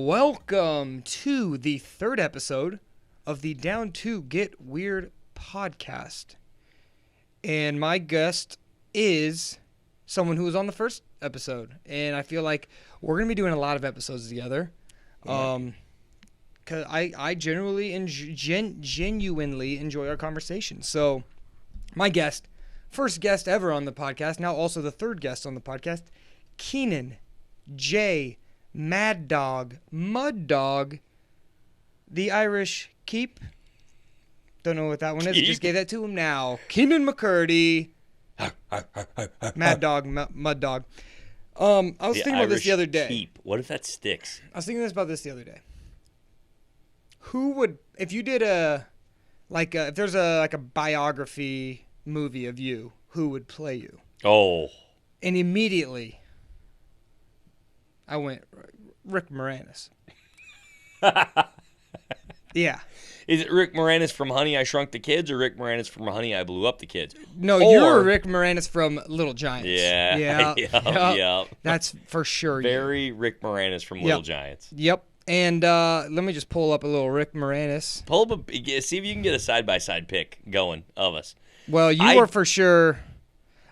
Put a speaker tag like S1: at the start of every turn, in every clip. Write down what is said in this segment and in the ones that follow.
S1: Welcome to the third episode of the Down to Get Weird podcast. And my guest is someone who was on the first episode. And I feel like we're going to be doing a lot of episodes together. Because I genuinely enjoy our conversation. So my guest, first guest ever on the podcast, now also the third guest on the podcast, Keenan J. Mad Dog, Mud Dog, the Irish Keep. Don't know what that one is. I just gave that to him now. Keenan McCurdy, Mad Dog, Mud Dog. I was thinking about this the other day.
S2: Keep. What if that sticks?
S1: I was thinking about this the other day. Who would, if you did if there's a biography movie of you, who would play you?
S2: Oh.
S1: And immediately, I went, Rick Moranis. Yeah.
S2: Is it Rick Moranis from Honey, I Shrunk the Kids or Rick Moranis from Honey, I Blew Up the Kids?
S1: No, you're Rick Moranis from Little Giants.
S2: Yeah. Yep.
S1: That's for sure.
S2: Very Rick Moranis from Little Giants.
S1: Yep. And let me just pull up a little Rick Moranis.
S2: Pull up see if you can get a side-by-side pick going of us.
S1: Well, you are for sure.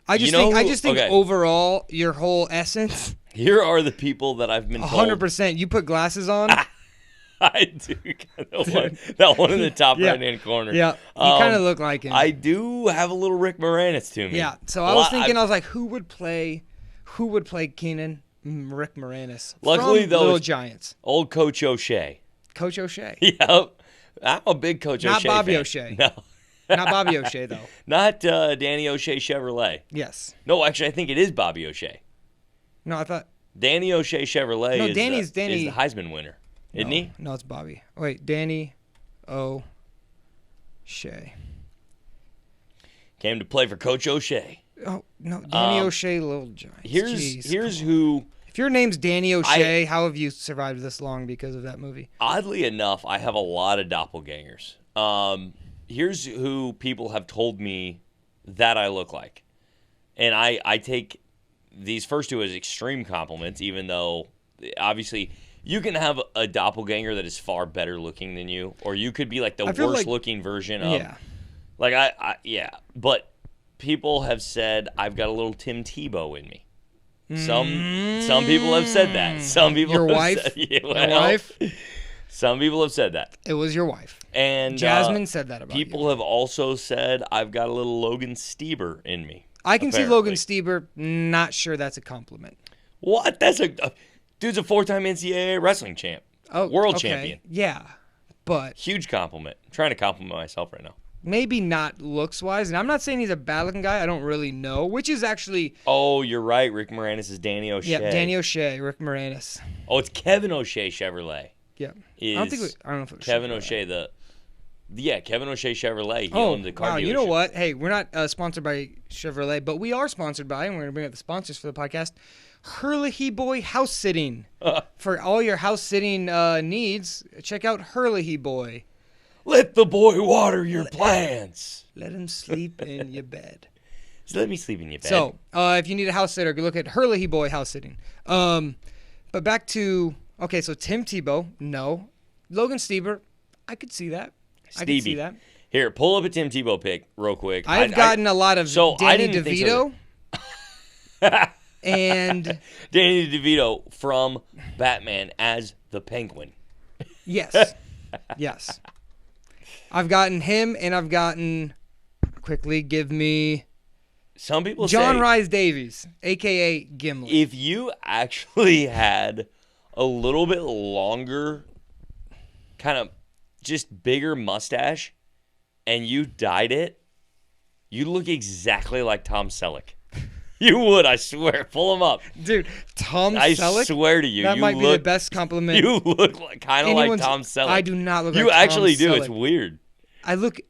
S1: I just think overall, your whole essence.
S2: Here are the people that I've been told.
S1: 100%. You put glasses on.
S2: I do. That one in the top right-hand corner.
S1: Yeah, you kind of look like him.
S2: I do have a little Rick Moranis to me.
S1: Yeah, so I was thinking, I was like, who would play Keenan? Rick Moranis.
S2: Luckily,
S1: from
S2: though,
S1: Little Giants.
S2: Old Coach O'Shea.
S1: Coach O'Shea.
S2: Yep. I'm a big Coach O'Shea
S1: Not Bobby
S2: fan.
S1: O'Shea.
S2: No.
S1: Not Bobby O'Shea, though.
S2: Not Danny O'Shea Chevrolet.
S1: Yes.
S2: No, actually, I think it is Bobby O'Shea.
S1: No, I thought.
S2: Danny O'Shea Chevrolet is
S1: Danny.
S2: the Heisman winner, isn't he?
S1: No, it's Bobby. Wait, Danny O'Shea.
S2: Came to play for Coach O'Shea.
S1: Oh, no, Danny O'Shea, Little Giants.
S2: Here's who.
S1: If your name's Danny O'Shea, how have you survived this long because of that movie?
S2: Oddly enough, I have a lot of doppelgangers. Here's who people have told me that I look like. And I take these first two as extreme compliments, even though, obviously, you can have a doppelganger that is far better looking than you, or you could be like the worst looking version of. Yeah. Like, But people have said I've got a little Tim Tebow in me. Some people have said that. Some people
S1: your
S2: have
S1: wife?
S2: Said,
S1: your wife?
S2: Some people have said that.
S1: It was your wife.
S2: And
S1: Jasmine said that about
S2: people
S1: you.
S2: have also said I've got a little Logan Stieber in me.
S1: I can see Logan Stieber. Not sure that's a compliment.
S2: What? Dude's a 4-time NCAA wrestling champ.
S1: Oh,
S2: world champion.
S1: Yeah, but
S2: huge compliment. I'm trying to compliment myself right now.
S1: Maybe not looks-wise, and I'm not saying he's a bad-looking guy. I don't really know, which is actually...
S2: Oh, you're right. Rick Moranis is Danny O'Shea.
S1: Yeah, Danny O'Shea, Rick Moranis.
S2: Oh, it's Kevin O'Shea Chevrolet.
S1: Yeah. I don't know if it was
S2: Kevin O'Shea, Kevin O'Shea Chevrolet. He
S1: owned
S2: the car dealership.
S1: You know what? Hey, we're not sponsored by Chevrolet, but we are sponsored by, and we're going to bring up the sponsors for the podcast, Hurley Boy House Sitting. For all your house sitting needs, check out Hurley Boy.
S2: Let the boy water your plants.
S1: Let him sleep in your bed.
S2: Just let me sleep in your bed.
S1: So, if you need a house sitter, go look at Hurley Boy House Sitting. But back to, so Tim Tebow, no. Logan Stieber, I could see that. I could see that.
S2: Here, pull up a Tim Tebow pic real quick.
S1: I've gotten a lot of Danny DeVito. And
S2: Danny DeVito from Batman as the Penguin.
S1: Yes. Yes. I've gotten him, and I've gotten, quickly, give me
S2: some people
S1: John Rhys Davies, a.k.a. Gimli.
S2: If you actually had a little bit longer, kind of just bigger mustache, and you dyed it, you'd look exactly like Tom Selleck. You would, I swear. Pull him up.
S1: Dude, Tom Selleck?
S2: I swear to you.
S1: That might be the best compliment.
S2: You look kind of like Tom Selleck.
S1: I do not look like
S2: Tom Selleck. You actually do.
S1: Selleck.
S2: It's weird.
S1: I look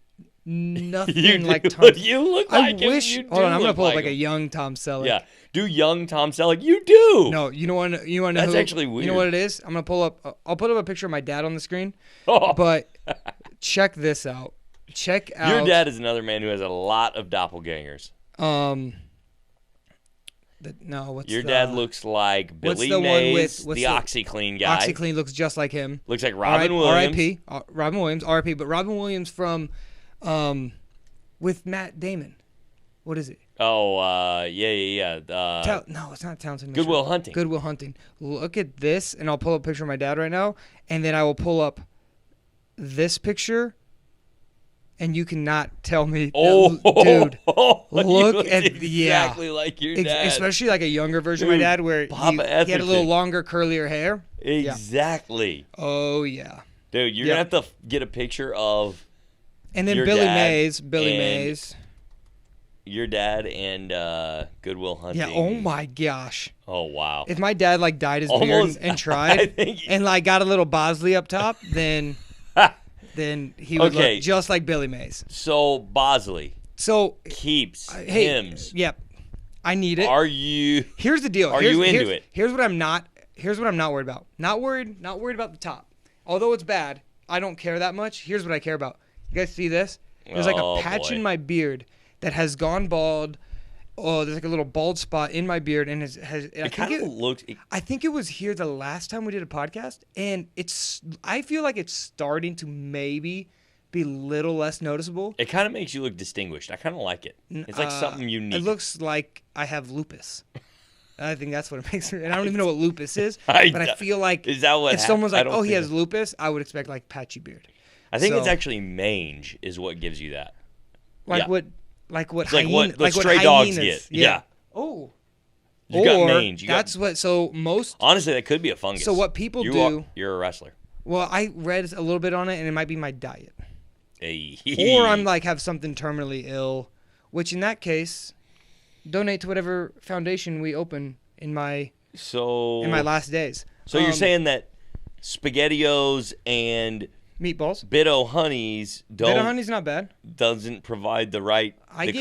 S1: nothing like Tom Selleck.
S2: You look like him.
S1: Hold on, I'm going to pull up like a young Tom Selleck.
S2: Yeah. Do young Tom Selleck. You do.
S1: No, you want to know
S2: That's actually weird.
S1: You know what it is? I'm going to pull up. I'll put up a picture of my dad on the screen. Oh. But check this out. Check out.
S2: Your dad is another man who has a lot of doppelgangers.
S1: No, what's
S2: Your
S1: the,
S2: dad looks like
S1: what's
S2: Billy
S1: the one
S2: Mays,
S1: with-
S2: the
S1: what's
S2: OxyClean guy.
S1: OxyClean looks just like him.
S2: Looks like Robin Williams.
S1: R.I.P. Robin Williams, R.I.P. But Robin Williams from, with Matt Damon. What is it?
S2: Oh, yeah.
S1: No, it's not Townsend.
S2: Good Will Hunting.
S1: Good Will Hunting. Look at this, and I'll pull up a picture of my dad right now, and then I will pull up this picture, and you cannot tell me,
S2: Oh,
S1: dude.
S2: he
S1: Look
S2: looks
S1: at
S2: exactly like your dad.
S1: Especially like a younger version
S2: Dude,
S1: of my dad, where
S2: Papa
S1: he had a little
S2: Etherton.
S1: longer, curlier hair.
S2: Exactly.
S1: Yeah. Oh yeah.
S2: Dude, you're
S1: Yep.
S2: gonna have to get a picture of
S1: And then
S2: your
S1: Billy
S2: dad
S1: Mays.
S2: your dad and Good Will Hunting.
S1: Yeah. Oh my gosh.
S2: Oh wow.
S1: If my dad like dyed his
S2: Almost-
S1: beard and
S2: I
S1: tried
S2: think-
S1: and like got a little Bosley up top, then he would
S2: Okay.
S1: look just like Billy Mays.
S2: So Bosley
S1: So
S2: keeps
S1: hey,
S2: hymns.
S1: yep, I need it.
S2: Are you?
S1: Here's the deal.
S2: Are
S1: here's,
S2: you into
S1: here's,
S2: it?
S1: Here's what I'm not. Here's what I'm not worried about. Not worried about the top. Although it's bad, I don't care that much. Here's what I care about. You guys see this? There's like
S2: Oh,
S1: a patch
S2: boy.
S1: in my beard that has gone bald. Oh, there's like a little bald spot in my beard, and
S2: It kind of looks.
S1: I think it was here the last time we did a podcast, and I feel like it's starting to maybe be a little less noticeable.
S2: It kind of makes you look distinguished. I kind of like it. It's like something unique.
S1: It looks like I have lupus. I think that's what it makes me. And I don't even know what lupus is,
S2: I
S1: but I
S2: don't-
S1: feel like
S2: Is that what
S1: if
S2: hap-
S1: someone's
S2: I
S1: like,
S2: don't
S1: "Oh, he
S2: think
S1: has lupus," I would expect like patchy beard.
S2: I think it's
S1: so-
S2: actually mange is what gives you that.
S1: Like
S2: Yeah.
S1: what
S2: It's like what the stray dogs
S1: hyenas-
S2: get. Yeah.
S1: Oh.
S2: You got mange.
S1: That's what. So most.
S2: Honestly, that could be a fungus.
S1: So what people
S2: You
S1: do.
S2: you're a wrestler.
S1: Well, I read a little bit on it, and it might be my diet,
S2: Hey.
S1: or I'm like have something terminally ill, which in that case, donate to whatever foundation we open in my last days.
S2: So you're saying that SpaghettiOs and
S1: meatballs?
S2: Bit-O Honeys
S1: Bit of honey's not bad.
S2: doesn't provide the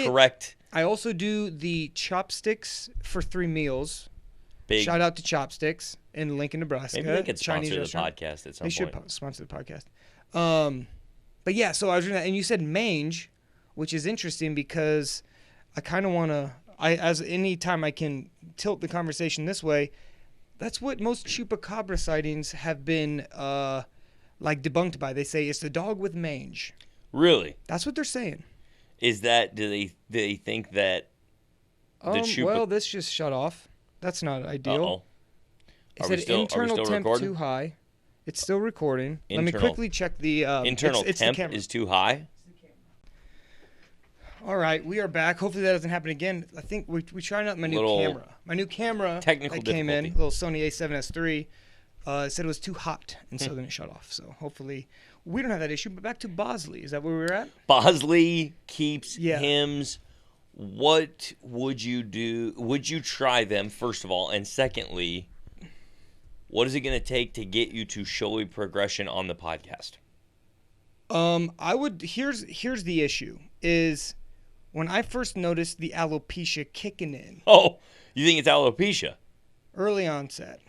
S2: correct
S1: I also do the chopsticks for 3 meals.
S2: big.
S1: Shout out to Chopsticks in Lincoln, Nebraska.
S2: Maybe they could
S1: Chinese
S2: sponsor the
S1: restaurant.
S2: podcast at some
S1: They should
S2: point.
S1: sponsor the podcast. But yeah, so I was reading that, and you said mange, which is interesting because I kind of want to. As any time I can tilt the conversation this way, that's what most chupacabra sightings have been like debunked by. They say it's the dog with mange.
S2: Really?
S1: That's what they're saying.
S2: Is that do they think that
S1: Well, this just shut off. That's not ideal.
S2: Uh-oh.
S1: It
S2: Are we
S1: said
S2: still
S1: internal temp
S2: recording?
S1: too high. It's still recording. Let me
S2: Internal-
S1: quickly check the
S2: internal
S1: it's the
S2: temp
S1: camera.
S2: is too high?
S1: All right, we are back. Hopefully that doesn't happen again. I think we tried out my new
S2: Little
S1: camera. My new camera
S2: technical
S1: that came in,
S2: difficulty.
S1: little Sony A7S III. It said it was too hot, and so then it shut off. So hopefully we don't have that issue. But back to Bosley. Is that where we were at?
S2: Bosley keeps
S1: Yeah.
S2: hymns. What would you do? Would you try them, first of all? And secondly, what is it going to take to get you to show a progression on the podcast?
S1: I would. Here's the issue: is when I first noticed the alopecia kicking in,
S2: Oh, you think it's alopecia?
S1: early onset,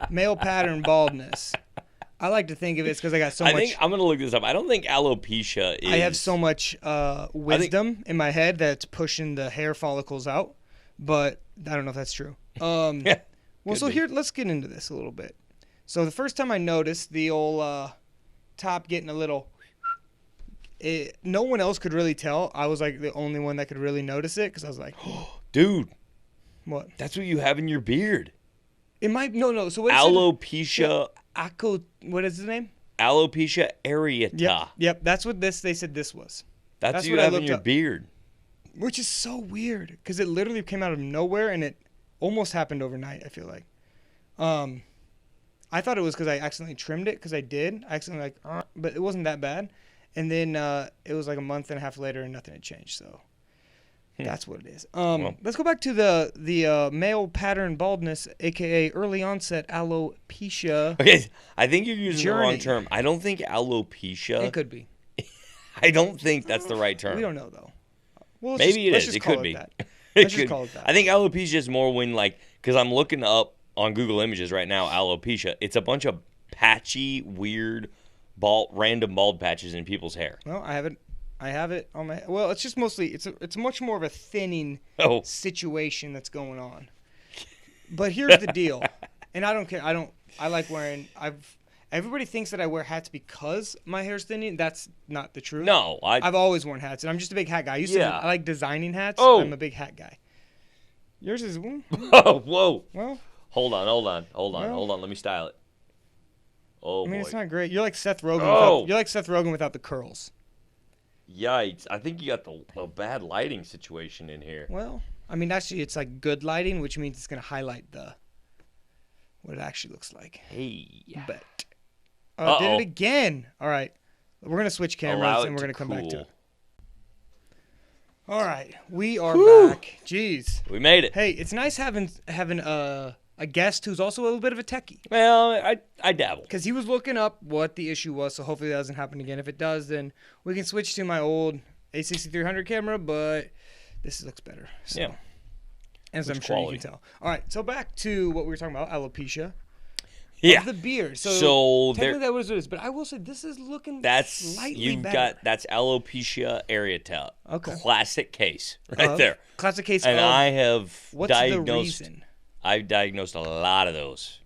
S1: male pattern baldness. I like to think of it because I got so
S2: I
S1: much.
S2: think I'm going to look this up. I don't think alopecia is.
S1: I have so much wisdom in my head that's pushing the hair follicles out, but I don't know if that's true. Well,
S2: could
S1: so
S2: be.
S1: here, let's get into this a little bit. So the first time I noticed the old top getting a little, no one else could really tell. I was like the only one that could really notice it because I was like,
S2: Dude,
S1: what?
S2: that's what you have in your beard.
S1: It might no. So what?
S2: Alopecia.
S1: What is his name?
S2: Alopecia areata.
S1: Yep. That's what they said this was.
S2: That's
S1: That's
S2: what you
S1: what I
S2: have in
S1: looked
S2: your
S1: up.
S2: beard.
S1: Which is so weird because it literally came out of nowhere and it almost happened overnight, I feel like. I thought it was because I accidentally trimmed it because I did. I accidentally but it wasn't that bad. And then it was like a month and a half later and nothing had changed. So that's what it is.
S2: Well.
S1: Let's go back to the male pattern baldness, aka early onset alopecia.
S2: Okay, I think you're using the wrong
S1: Journey.
S2: term. I don't think alopecia.
S1: It could be.
S2: I don't think that's the right term.
S1: We don't know though. Well,
S2: Maybe
S1: let's
S2: it is.
S1: just
S2: It
S1: call
S2: could be.
S1: That.
S2: It
S1: Let's just
S2: could-
S1: call it that.
S2: I think alopecia is more when because I'm looking up on Google Images right now. Alopecia. It's a bunch of patchy, weird, random bald patches in people's hair.
S1: Well, I I have it on my. Well, it's just mostly it's much more of a thinning situation that's going on. But here's the deal, and I don't care. I like wearing. Everybody thinks that I wear hats because my hair's thinning. That's not the truth.
S2: No,
S1: I've always worn hats, and I'm just a big hat guy. I like designing hats.
S2: Oh.
S1: I'm a big hat guy. Yours is.
S2: Whoa.
S1: Well.
S2: Hold on. Let me style it. Oh,
S1: I mean,
S2: boy.
S1: it's not great. You're like Seth Rogen. You're like Seth Rogen without the curls.
S2: Yikes. I think you got the bad lighting situation in here.
S1: Well, I mean, actually, it's like good lighting, which means it's going to highlight what it actually looks like.
S2: Hey.
S1: But did it again. All right. We're going to switch cameras, and we're going to come back to it. All right. We are back. Jeez.
S2: We made it.
S1: Hey, it's nice having a guest who's also a little bit of a techie.
S2: Well, I dabble.
S1: Because he was looking up what the issue was, so hopefully that doesn't happen again. If it does, then we can switch to my old A6300 camera, but this looks better. So.
S2: Yeah.
S1: As I'm sure you can tell. All right, so back to what we were talking about, alopecia.
S2: Yeah.
S1: Of the beard.
S2: So
S1: technically that was what it is, but I will say this is looking slightly better.
S2: That's alopecia areata.
S1: Okay.
S2: Classic case right there.
S1: Classic case
S2: and I have
S1: what's
S2: diagnosed.
S1: The reason?
S2: I've diagnosed a lot of those.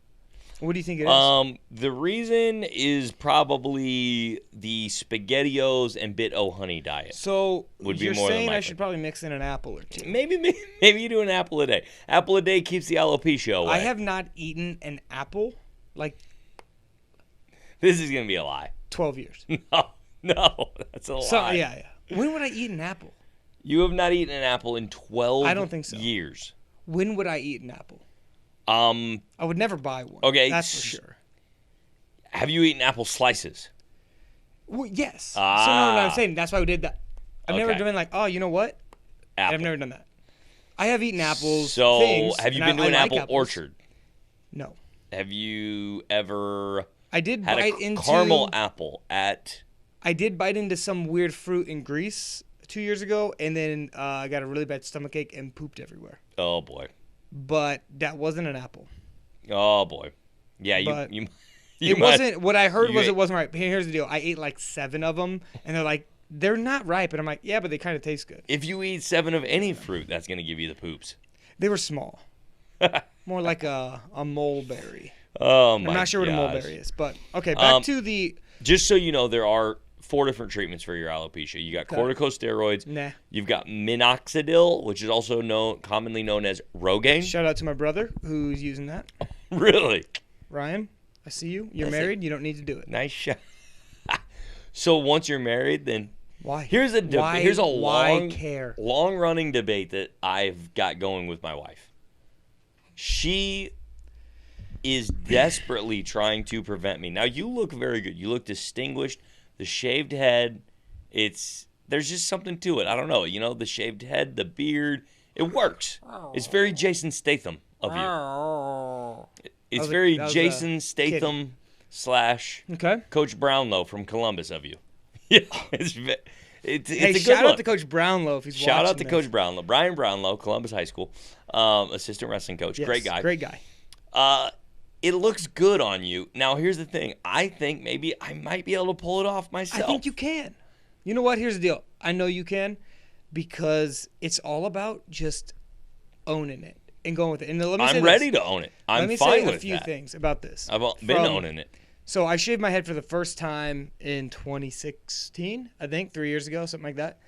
S1: What do you think it is?
S2: The reason is probably the SpaghettiOs and Bit-O honey diet.
S1: So
S2: would be
S1: you're
S2: more
S1: saying
S2: than
S1: I should probably mix in an apple or two.
S2: Maybe you do an apple a day. Apple a day keeps the alopecia away.
S1: I have not eaten an apple like.
S2: This is gonna be a lie.
S1: 12 years.
S2: No, that's a lie.
S1: So yeah. When would I eat an apple?
S2: You have not eaten an apple in 12
S1: I don't think so.
S2: years.
S1: When would I eat an apple?
S2: I
S1: would never buy one.
S2: Okay.
S1: That's for sure.
S2: Have you eaten apple slices?
S1: Well, yes. So no, I'm saying that's why we did that. I've never been like, oh, you know what?
S2: Apple.
S1: I've never done that. I have eaten apples.
S2: So
S1: things,
S2: have you been to an apple orchard?
S1: No.
S2: Have you ever
S1: I did
S2: had
S1: bite
S2: a
S1: into
S2: caramel apple at...
S1: I did bite into some weird fruit in Greece 2 years ago, and then I got a really bad stomachache and pooped everywhere.
S2: Oh, boy.
S1: But that wasn't an apple.
S2: Oh, boy. Yeah, you
S1: it wasn't. What I heard was it wasn't right. But here's the deal. I ate like 7 of them, and they're like, they're not ripe. And I'm like, yeah, but they kind of taste good.
S2: If you eat 7 of any fruit, that's going to give you the poops.
S1: They were small. More like a mulberry.
S2: Oh, my
S1: I'm not sure what a mulberry is. But, okay, back to the...
S2: Just so you know, there are 4 different treatments for your alopecia. You got corticosteroids.
S1: Nah.
S2: You've got minoxidil, which is also commonly known as Rogaine.
S1: Shout out to my brother who's using that.
S2: Really?
S1: Ryan, I see you. You're married. You don't need to do it.
S2: Nice shot. So once you're married, then
S1: why?
S2: Here's a
S1: why care?
S2: long-running debate that I've got going with my wife. She is desperately trying to prevent me. Now, you look very good. You look distinguished. The shaved head, there's just something to it. I don't know. You know, the shaved head, the beard, it works. It's very Jason Statham of you. It's very Jason Statham / Coach Brownlow from Columbus of you. Yeah, it's a good
S1: shout
S2: look.
S1: out to Coach Brownlow if he's watching.
S2: Shout out to Coach Brownlow. Brian Brownlow, Columbus High School, assistant wrestling coach.
S1: Yes,
S2: great guy.
S1: Great guy.
S2: It looks good on you. Now, here's the thing. I think maybe I might be able to pull it off myself.
S1: I think you can. You know what? Here's the deal. I know you can because it's all about just owning it and going with it. And let me
S2: I'm ready to own it. I'm fine with that.
S1: Let me say a few things about this.
S2: I've been owning it.
S1: So I shaved my head for the first time in 2016, I think, 3 years ago, something like that.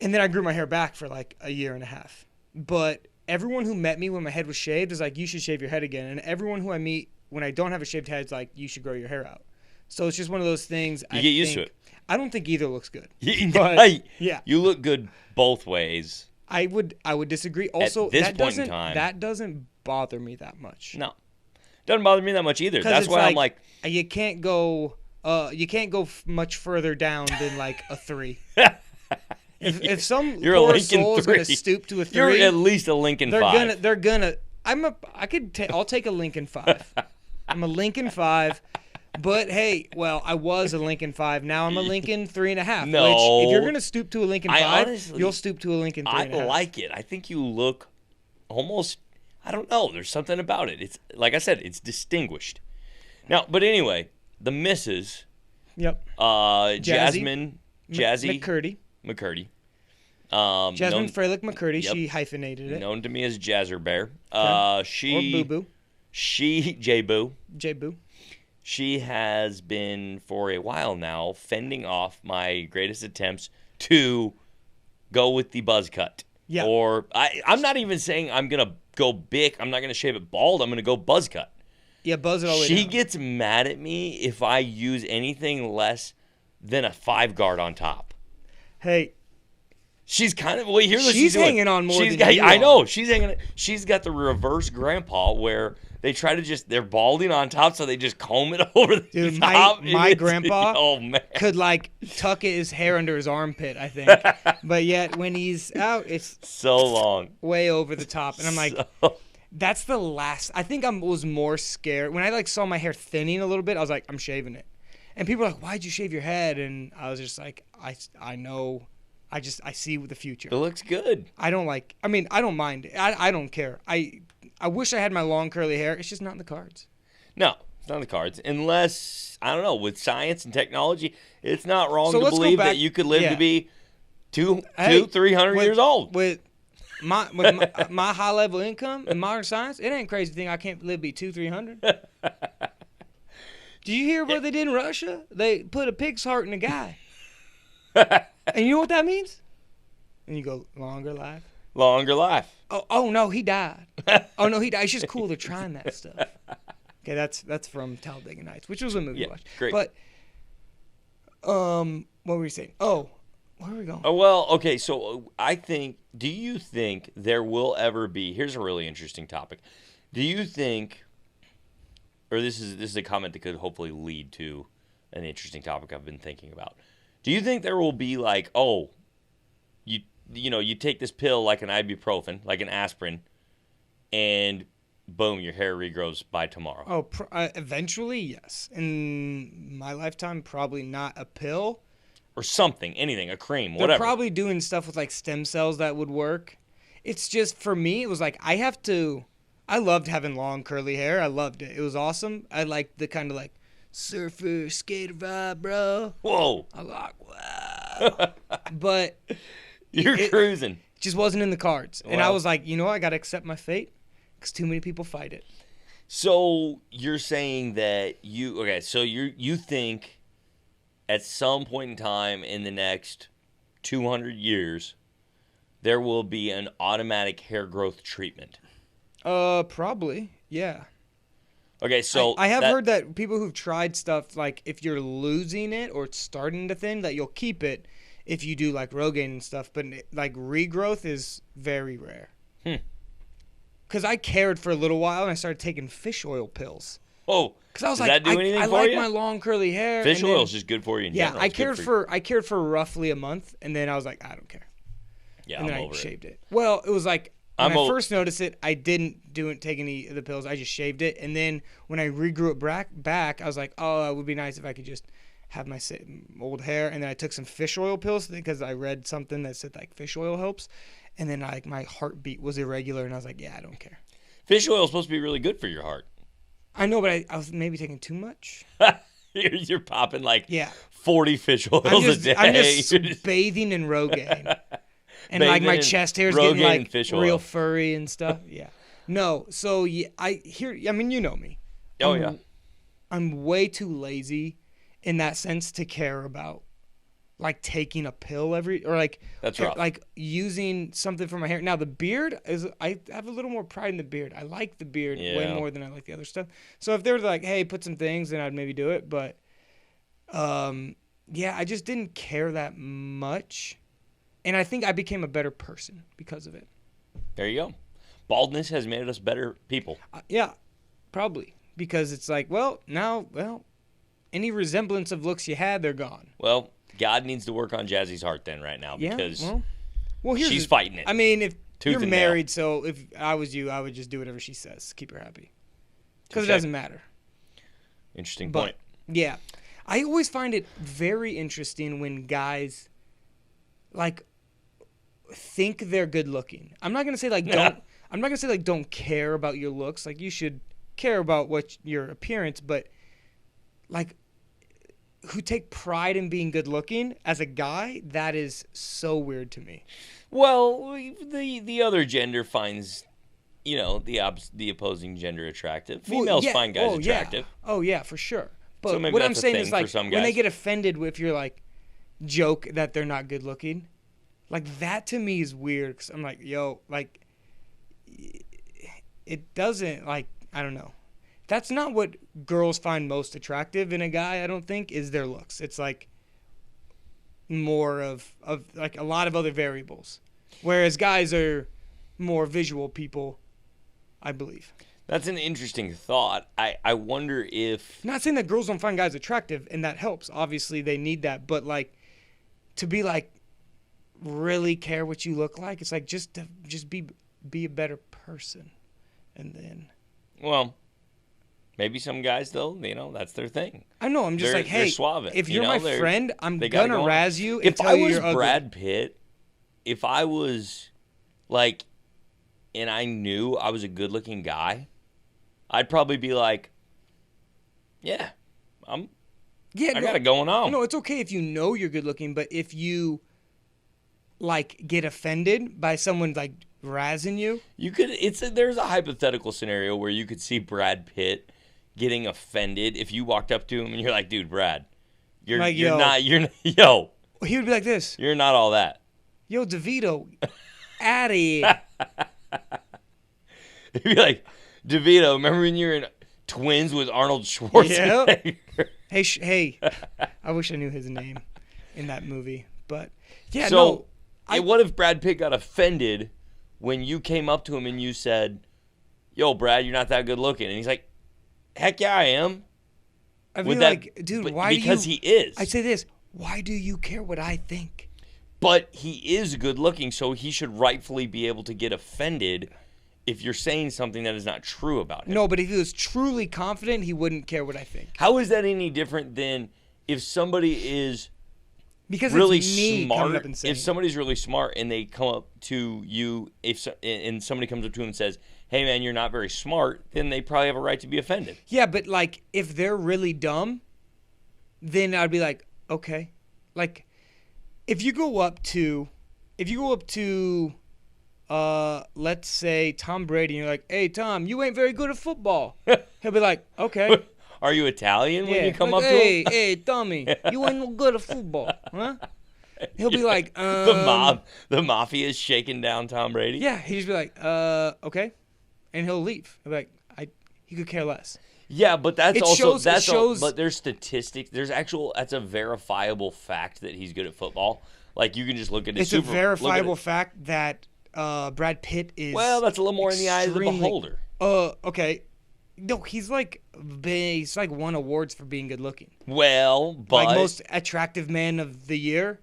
S1: And then I grew my hair back for like a year and a half. But everyone who met me when my head was shaved is like, you should shave your head again. And everyone who I meet when I don't have a shaved head is like, you should grow your hair out. So it's just one of those things.
S2: You get used to it.
S1: I don't think either looks good.
S2: But yeah. You look good both ways.
S1: I would disagree. Also,
S2: at this point in time,
S1: that doesn't bother me that much.
S2: No. Doesn't bother me that much either. That's why I'm like,
S1: you can't go much further down than like a 3. If some poor soul is going to stoop to a 3,
S2: you're at least a Lincoln 5.
S1: They're gonna. I'll take a Lincoln 5. I'm a Lincoln 5. But hey, well, I was a Lincoln 5. Now I'm a Lincoln 3.5.
S2: No.
S1: Which, if you're gonna stoop to a Lincoln 5, you'll stoop to a Lincoln 3.5.
S2: I like it. I think you look almost. I don't know. There's something about it. It's like I said. It's distinguished. Now, but anyway, the missus.
S1: Yep.
S2: Jasmine Jazzy
S1: McCurdy.
S2: McCurdy.
S1: Jasmine Freilich McCurdy.
S2: Yep.
S1: She hyphenated it.
S2: Known to me as Jazzer Bear.
S1: Okay. Or Boo Boo.
S2: J-Boo.
S1: J-Boo.
S2: She has been, for a while now, fending off my greatest attempts to go with the buzz cut.
S1: Yeah.
S2: Or, I'm not even saying I'm going to go big. I'm not going to shave it bald. I'm going to go buzz cut.
S1: Yeah, buzz it all the way
S2: She
S1: down.
S2: gets mad at me if I use anything less than a 5-guard on top.
S1: Hey.
S2: She's kind of, well, here's what
S1: she's
S2: doing.
S1: hanging on more than you
S2: I
S1: are.
S2: know. She's hanging. She's got the reverse grandpa where they try to they're balding on top, so they just comb it over the
S1: Dude,
S2: top.
S1: my grandpa
S2: oh, man.
S1: could, tuck his hair under his armpit, I think. But yet, when he's out, it's
S2: so long.
S1: way over the top. And I'm like, that's the last. I think I was more scared. When I, saw my hair thinning a little bit, I was like, I'm shaving it. And people were like, why'd you shave your head? And I was just like, I know. I see the future.
S2: It looks good.
S1: I don't mind it. I don't care. I wish I had my long curly hair. It's just not in the cards.
S2: No, it's not in the cards. Unless, I don't know, with science and technology, it's not wrong
S1: So
S2: to
S1: let's go
S2: believe
S1: back-
S2: that you could live
S1: yeah.
S2: to be 300
S1: with-
S2: years old.
S1: With my high level income in modern science, it ain't crazy to think I can't live to be 200-300. Do you hear what they did in Russia? They put a pig's heart in a guy. And you know what that means? And you go, longer life.
S2: Longer life.
S1: Oh no, he died. Oh no, he died. It's just cool they're trying that stuff. Okay, that's from Talladega Nights, which was a movie to watch.
S2: Great.
S1: But what were you saying? Oh, where are we going?
S2: Oh, well, okay, so do you think there will ever be, here's a really interesting topic. Do you think, or this is a comment that could hopefully lead to an interesting topic I've been thinking about. Do you think there will be you take this pill like an ibuprofen, like an aspirin, and boom, your hair regrows by tomorrow?
S1: Oh, eventually, yes. In my lifetime, probably not a pill.
S2: Or something, anything, a cream,
S1: They're
S2: whatever.
S1: probably doing stuff with stem cells that would work. It's just, for me, it was I loved having long curly hair. I loved it. It was awesome. I liked the kind of surfer, skater vibe, bro.
S2: Whoa.
S1: I was like, wow. But
S2: You're cruising.
S1: it just wasn't in the cards. And I
S2: Wow.
S1: was like, I got to accept my fate because too many people fight it.
S2: So you're saying that you think at some point in time in the next 200 years, there will be an automatic hair growth treatment?
S1: Probably, yeah.
S2: Okay, so
S1: I have heard that people who've tried stuff, if you're losing it or it's starting to thin, that you'll keep it if you do Rogaine and stuff. But regrowth is very rare. Because I cared for a little while and I started taking fish oil pills.
S2: Oh,
S1: because I was
S2: does that do anything
S1: I
S2: for
S1: like
S2: you?
S1: my long curly hair.
S2: Fish oil is just good for you. In
S1: Yeah,
S2: general.
S1: I
S2: It's good
S1: cared I cared for roughly a month, and then I was like, I don't care.
S2: Yeah,
S1: and then
S2: I'm
S1: I
S2: over
S1: shaved it. Well, it was when I first noticed it, I didn't take any of the pills. I just shaved it, and then when I regrew it back, I was like, oh, it would be nice if I could just have my old hair. And then I took some fish oil pills because I read something that said fish oil helps, and then my heartbeat was irregular, and I was like, yeah, I don't care.
S2: Fish oil is supposed to be really good for your heart.
S1: I know, but I was maybe taking too much.
S2: You're popping
S1: 40
S2: fish oils a day.
S1: I'm just bathing in Rogaine. And
S2: Bathing
S1: my
S2: in
S1: chest hair's
S2: Rogaine
S1: getting
S2: and fish oil.
S1: real furry and stuff. Yeah. No, so you know me.
S2: Oh, yeah.
S1: I'm way too lazy in that sense to care about taking a pill
S2: That's rough.
S1: using something for my hair. Now the beard I have a little more pride in the beard. I like the beard way more than I like the other stuff. So if they were hey, put some things, then I'd maybe do it. But I just didn't care that much. And I think I became a better person because of it.
S2: There you go. Baldness has made us better people.
S1: Yeah, probably. Because it's any resemblance of looks you had, they're gone.
S2: Well, God needs to work on Jazzy's heart then right now because she's fighting it.
S1: I mean, if you're
S2: and
S1: married,
S2: nail.
S1: so if I was you, I would just do whatever she says. Keep her happy. Because it doesn't matter.
S2: Interesting point.
S1: Yeah. I always find it very interesting when guys think they're good looking. I'm not gonna say don't care about your looks. You should care about your appearance, but who take pride in being good looking as a guy, that is so weird to me.
S2: Well, the other gender finds, the opposing gender attractive. Females find guys attractive.
S1: Yeah. Oh yeah, for sure. But
S2: So maybe
S1: what I'm
S2: that's a
S1: saying
S2: thing
S1: is
S2: for
S1: like
S2: some
S1: when they
S2: guys.
S1: get offended if you're like joke that they're not good looking, like that to me is weird. Cause I'm like, yo, like it doesn't like I don't know. That's not what girls find most attractive in a guy. I don't think is their looks. It's like more of like a lot of other variables, whereas guys are more visual people, I believe.
S2: That's an interesting thought. I wonder if...
S1: Not saying that girls don't find guys attractive, and that helps. Obviously, they need that. But, like, to be, like, really care what you look like, it's like just be a better person. And then...
S2: Well, maybe some guys, though, that's their thing.
S1: I know. I'm just like, hey,
S2: suave,
S1: if you're my friend, I'm going to razz you and
S2: if
S1: tell
S2: I
S1: you
S2: was
S1: you're ugly.
S2: Brad Pitt, if I was, like, and I knew I was a good-looking guy... I'd probably be like, yeah, I got it going on.
S1: No, it's okay if you know you're good looking, but if you like get offended by someone like razzing you,
S2: there's a hypothetical scenario where you could see Brad Pitt getting offended if you walked up to him and you're like, dude, Brad, you're not, yo.
S1: He would be like this.
S2: You're not all that.
S1: Yo, DeVito, outta here.
S2: He'd be like, DeVito, remember when you were in Twins with Arnold Schwarzenegger?
S1: Yeah. Hey, I wish I knew his name in that movie. But, yeah,
S2: so, what if Brad Pitt got offended when you came up to him and you said, yo, Brad, you're not that good looking? And he's like, heck yeah, I am.
S1: I'd be like, dude, why do you...
S2: Because he is.
S1: I'd say this, why do you care what I think?
S2: But he is good looking, so he should rightfully be able to get offended if you're saying something that is not true about him.
S1: No, but if he was truly confident, he wouldn't care what I think.
S2: How is that any different than if somebody is
S1: because
S2: really
S1: it's me
S2: smart?
S1: coming up and saying
S2: If somebody's really smart and they come up to you, and somebody comes up to him and says, hey, man, you're not very smart, then they probably have a right to be offended.
S1: Yeah, but, like, if they're really dumb, then I'd be like, okay. Like, if you go up to let's say Tom Brady, and you're like, hey, Tom, you ain't very good at football. He'll be like, okay.
S2: Are you Italian when you come
S1: like,
S2: up to him?
S1: Hey, Tommy, you ain't no good at football, huh? He'll be like,
S2: the mafia is shaking down Tom Brady?
S1: Yeah, he'd just be like, okay. And he'll leave. He'll be like, he could care less.
S2: Yeah, but but there's statistics. That's a verifiable fact that he's good at football. Like, you can just look at his
S1: It's a verifiable fact that Brad Pitt is.
S2: Well, that's a little more in the eye of the beholder.
S1: Okay. No, he's like won awards for being good looking.
S2: Well, but
S1: like most attractive man of the year.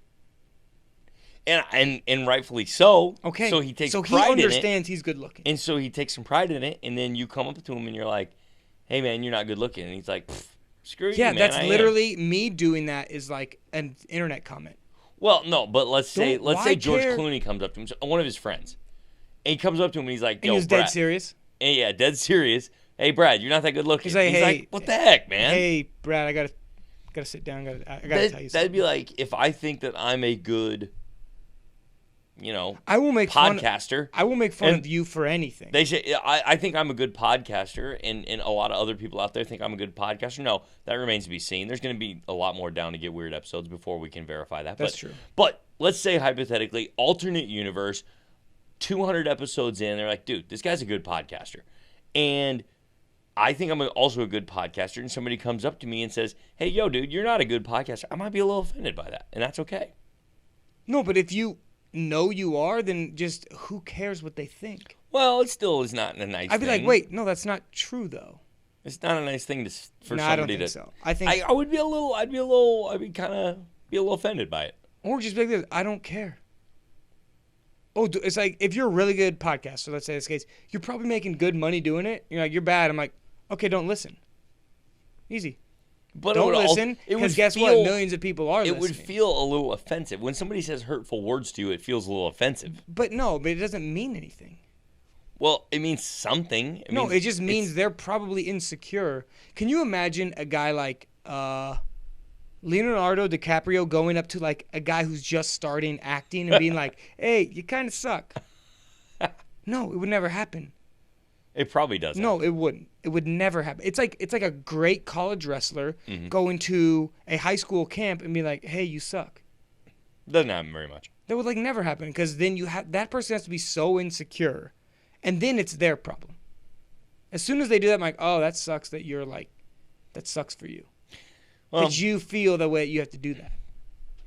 S2: And rightfully so.
S1: Okay.
S2: So he takes pride in it.
S1: So he understands he's good looking.
S2: And so he takes some pride in it, and then you come up to him and you're like, hey, man, you're not good looking. And he's like, screw you, man.
S1: Yeah, that's literally me doing that is like an internet comment.
S2: Well, no, but let's say George Clooney comes up to him, one of his friends. And he comes up to him and he's like, yo,
S1: and he's
S2: Brad.
S1: Dead serious?
S2: And yeah, dead serious. Hey, Brad, you're not that good looking.
S1: He's
S2: like, what the heck, man?
S1: Hey, Brad, I gotta sit down. I gotta tell you something.
S2: That'd be like if I think that I'm a good,
S1: I will make
S2: podcaster.
S1: I will make fun of you for anything.
S2: They say I think I'm a good podcaster, and a lot of other people out there think I'm a good podcaster. No, that remains to be seen. There's going to be a lot more Down to Get Weird episodes before we can verify that.
S1: That's true.
S2: But let's say hypothetically, alternate universe, 200 episodes in, they're like, dude, this guy's a good podcaster, and I think I'm also a good podcaster. And somebody comes up to me and says, hey, yo, dude, you're not a good podcaster. I might be a little offended by that, and that's okay.
S1: No, but if you know you are, then just who cares what they think?
S2: Well, it still is not a nice thing.
S1: I'd be like, wait, no, that's not true, though.
S2: It's not a nice thing for somebody
S1: I don't think so. I think
S2: I would be I'd be a little offended by it.
S1: Or just be like this, I don't care. Oh, it's like if you're a really good podcaster, let's say this case, you're probably making good money doing it. You're like, you're bad. I'm like, okay, don't listen. Easy.
S2: But
S1: don't listen, because guess what? Millions of people are listening.
S2: It would feel a little offensive. When somebody says hurtful words to you, it feels a little offensive.
S1: But it doesn't mean anything.
S2: Well, it means something.
S1: It just means they're probably insecure. Can you imagine a guy Leonardo DiCaprio going up to like a guy who's just starting acting and being like, "Hey, you kind of suck." No, it would never happen.
S2: It probably doesn't.
S1: No, it wouldn't. It would never happen. It's like a great college wrestler going to a high school camp and be like, "Hey, you suck."
S2: Doesn't happen very much.
S1: That would like never happen because then that person has to be so insecure, and then it's their problem. As soon as they do that, I'm like, "Oh, that sucks that you're like, that sucks for you."
S2: Well,
S1: Did you feel the way you have to do that?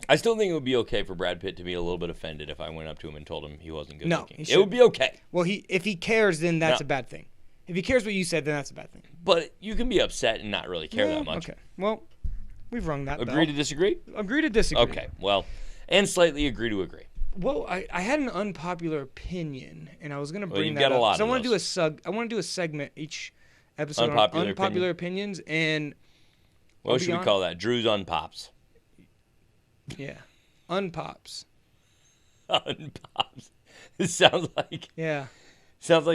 S2: I still think it would be okay for Brad Pitt to be a little bit offended if I went up to him and told him he wasn't good looking. It would be okay.
S1: Well, if he cares, then that's a bad thing. If he cares what you said, then that's a bad thing.
S2: But you can be upset and not really care that much.
S1: Okay. Well, we've rung that bell.
S2: Agree to disagree?
S1: Agree to disagree.
S2: Okay. Well, and slightly agree to agree.
S1: Well, I had an unpopular opinion, and I was going to bring that
S2: got a
S1: up.
S2: lot
S1: So
S2: of
S1: I want to
S2: those.
S1: do a segment each episode
S2: Unpopular
S1: on unpopular opinions, and
S2: what should we call that? Drew's Unpops.
S1: Yeah. Unpops.
S2: Unpops. It sounds like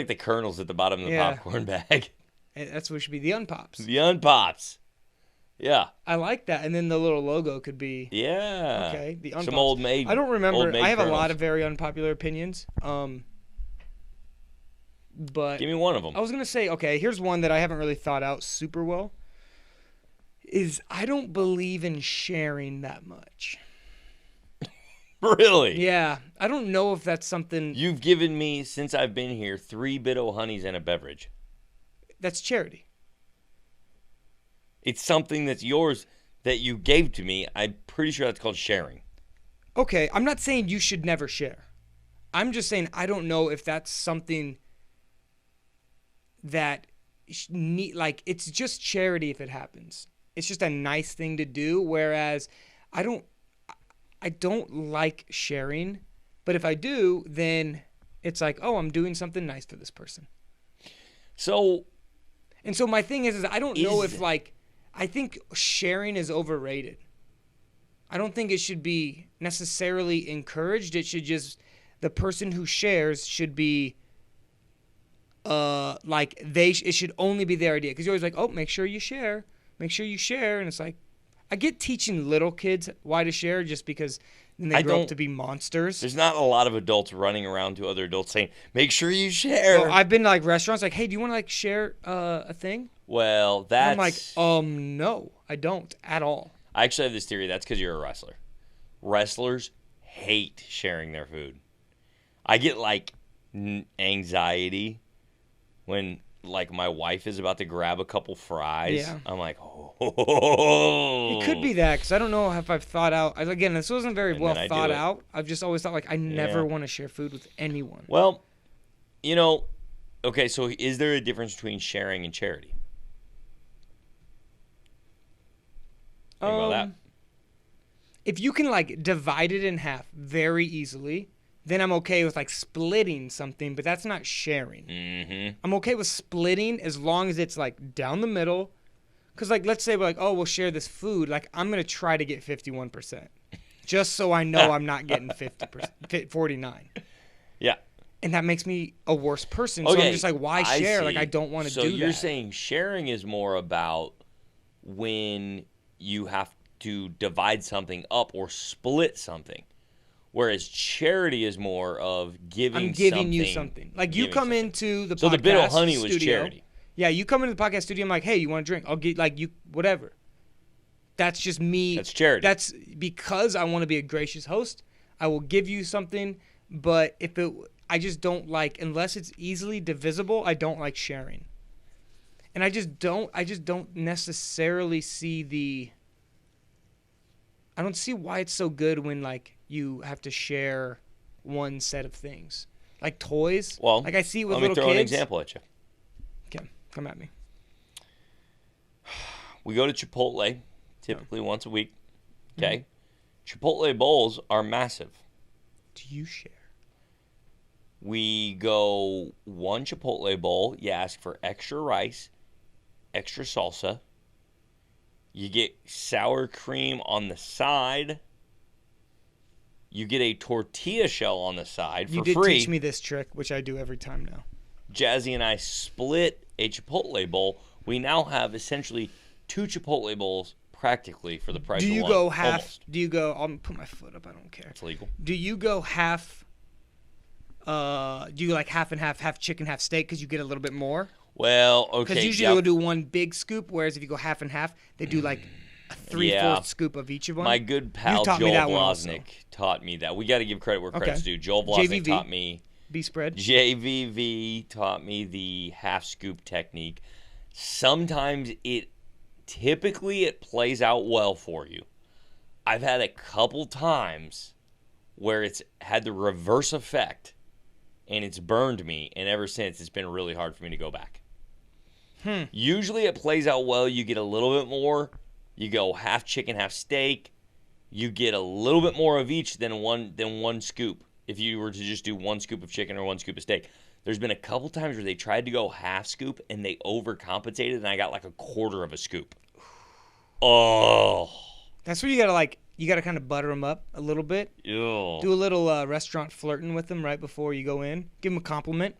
S2: the kernels at the bottom of the popcorn bag.
S1: That's what it should be. The Unpops.
S2: The Unpops. Yeah.
S1: I like that. And then the little logo could be okay. The Unpops.
S2: Some old maid.
S1: I don't remember. I have
S2: kernels.
S1: a lot of very unpopular opinions. But
S2: give me one of them.
S1: I was gonna say, okay, here's one that I haven't really thought out super well. Is I don't believe in sharing that much.
S2: Really?
S1: Yeah. I don't know if that's something.
S2: You've given me, since I've been here, 3 Bit-O Honeys and a beverage.
S1: That's charity.
S2: It's something that's yours that you gave to me. I'm pretty sure that's called sharing.
S1: Okay. I'm not saying you should never share. I'm just saying I don't know if that's something that it's just charity if it happens. It's just a nice thing to do, whereas I don't like sharing, but if I do, then it's like, oh, I'm doing something nice for this person.
S2: So
S1: my thing is I don't know if I think sharing is overrated. I don't think it should be necessarily encouraged. It should just, the person who shares should be it should only be their idea, because you're always like, oh, make sure you share, and it's like, I get teaching little kids why to share just because then they grow up to be monsters.
S2: There's not a lot of adults running around to other adults saying, make sure you share.
S1: Well, I've been to restaurants like, hey, do you want to share a thing?
S2: Well, that's...
S1: And I'm like, no, I don't at all.
S2: I actually have this theory. That's because you're a wrestler. Wrestlers hate sharing their food. I get anxiety when my wife is about to grab a couple fries.
S1: Yeah.
S2: I'm like, oh.
S1: It could be that, because I don't know if I've thought out. Again, this wasn't very well thought out. I've just always thought I never want to share food with anyone.
S2: Well, okay, so is there a difference between sharing and charity? Think about that.
S1: If you can divide it in half very easily, then I'm okay with splitting something, but that's not sharing.
S2: Mm-hmm.
S1: I'm okay with splitting as long as it's down the middle. Because let's say we're we'll share this food. I'm going to try to get 51%. Just so I know I'm not getting 49.
S2: Yeah.
S1: And that makes me a worse person. So I'm just why share? I don't want to do that.
S2: So you're saying sharing is more about when you have to divide something up or split something. Whereas charity is more of giving
S1: you something. You come into the podcast studio.
S2: So the Bit of Honey was charity.
S1: Yeah, you come into the podcast studio, I'm like, hey, you want a drink? I'll get you whatever. That's just me.
S2: That's charity.
S1: That's because I want to be a gracious host. I will give you something, but I just don't unless it's easily divisible, I don't like sharing. And I just don't necessarily see I don't see why it's so good when you have to share one set of things. Like toys.
S2: Well,
S1: I see it with little kids.
S2: Let me throw an example at you.
S1: Okay, come at me.
S2: We go to Chipotle typically once a week. Okay? Mm-hmm. Chipotle bowls are massive.
S1: Do you share?
S2: We go one Chipotle bowl. You ask for extra rice, extra salsa. You get sour cream on the side. You get a tortilla shell on the side for free.
S1: You did teach me this trick, which I do every time now.
S2: Jazzy and I split a Chipotle bowl. We now have essentially 2 Chipotle bowls practically for the price
S1: Do
S2: of
S1: you
S2: one.
S1: go half?
S2: Almost.
S1: Do you go? I'll put my foot up. I don't care.
S2: It's legal.
S1: Do you go half? Do you like half and half chicken, half steak, because you get a little bit more?
S2: Well, okay.
S1: Because usually they'll do one big scoop, whereas if you go half and half, they do like a 3/4 scoop of each of them.
S2: My good pal
S1: taught me
S2: Joel
S1: that one also.
S2: Blaznik taught me that. We got to give credit where credit's
S1: Okay.
S2: due. Joel Blaznik
S1: JVV.
S2: taught me.
S1: Beef spread.
S2: JVV taught me the half scoop technique. Sometimes typically it plays out well for you. I've had a couple times where it's had the reverse effect and it's burned me, and ever since it's been really hard for me to go back. Usually it plays out well. You get a little bit more. You go half chicken, half steak. You get a little bit more of each than one scoop. If you were to just do one scoop of chicken or one scoop of steak. There's been a couple times where they tried to go half scoop and they overcompensated, and I got like a quarter of a scoop. Oh.
S1: That's where you gotta kind of butter them up a little bit.
S2: Ew.
S1: Do a little restaurant flirting with them right before you go in. Give them a compliment.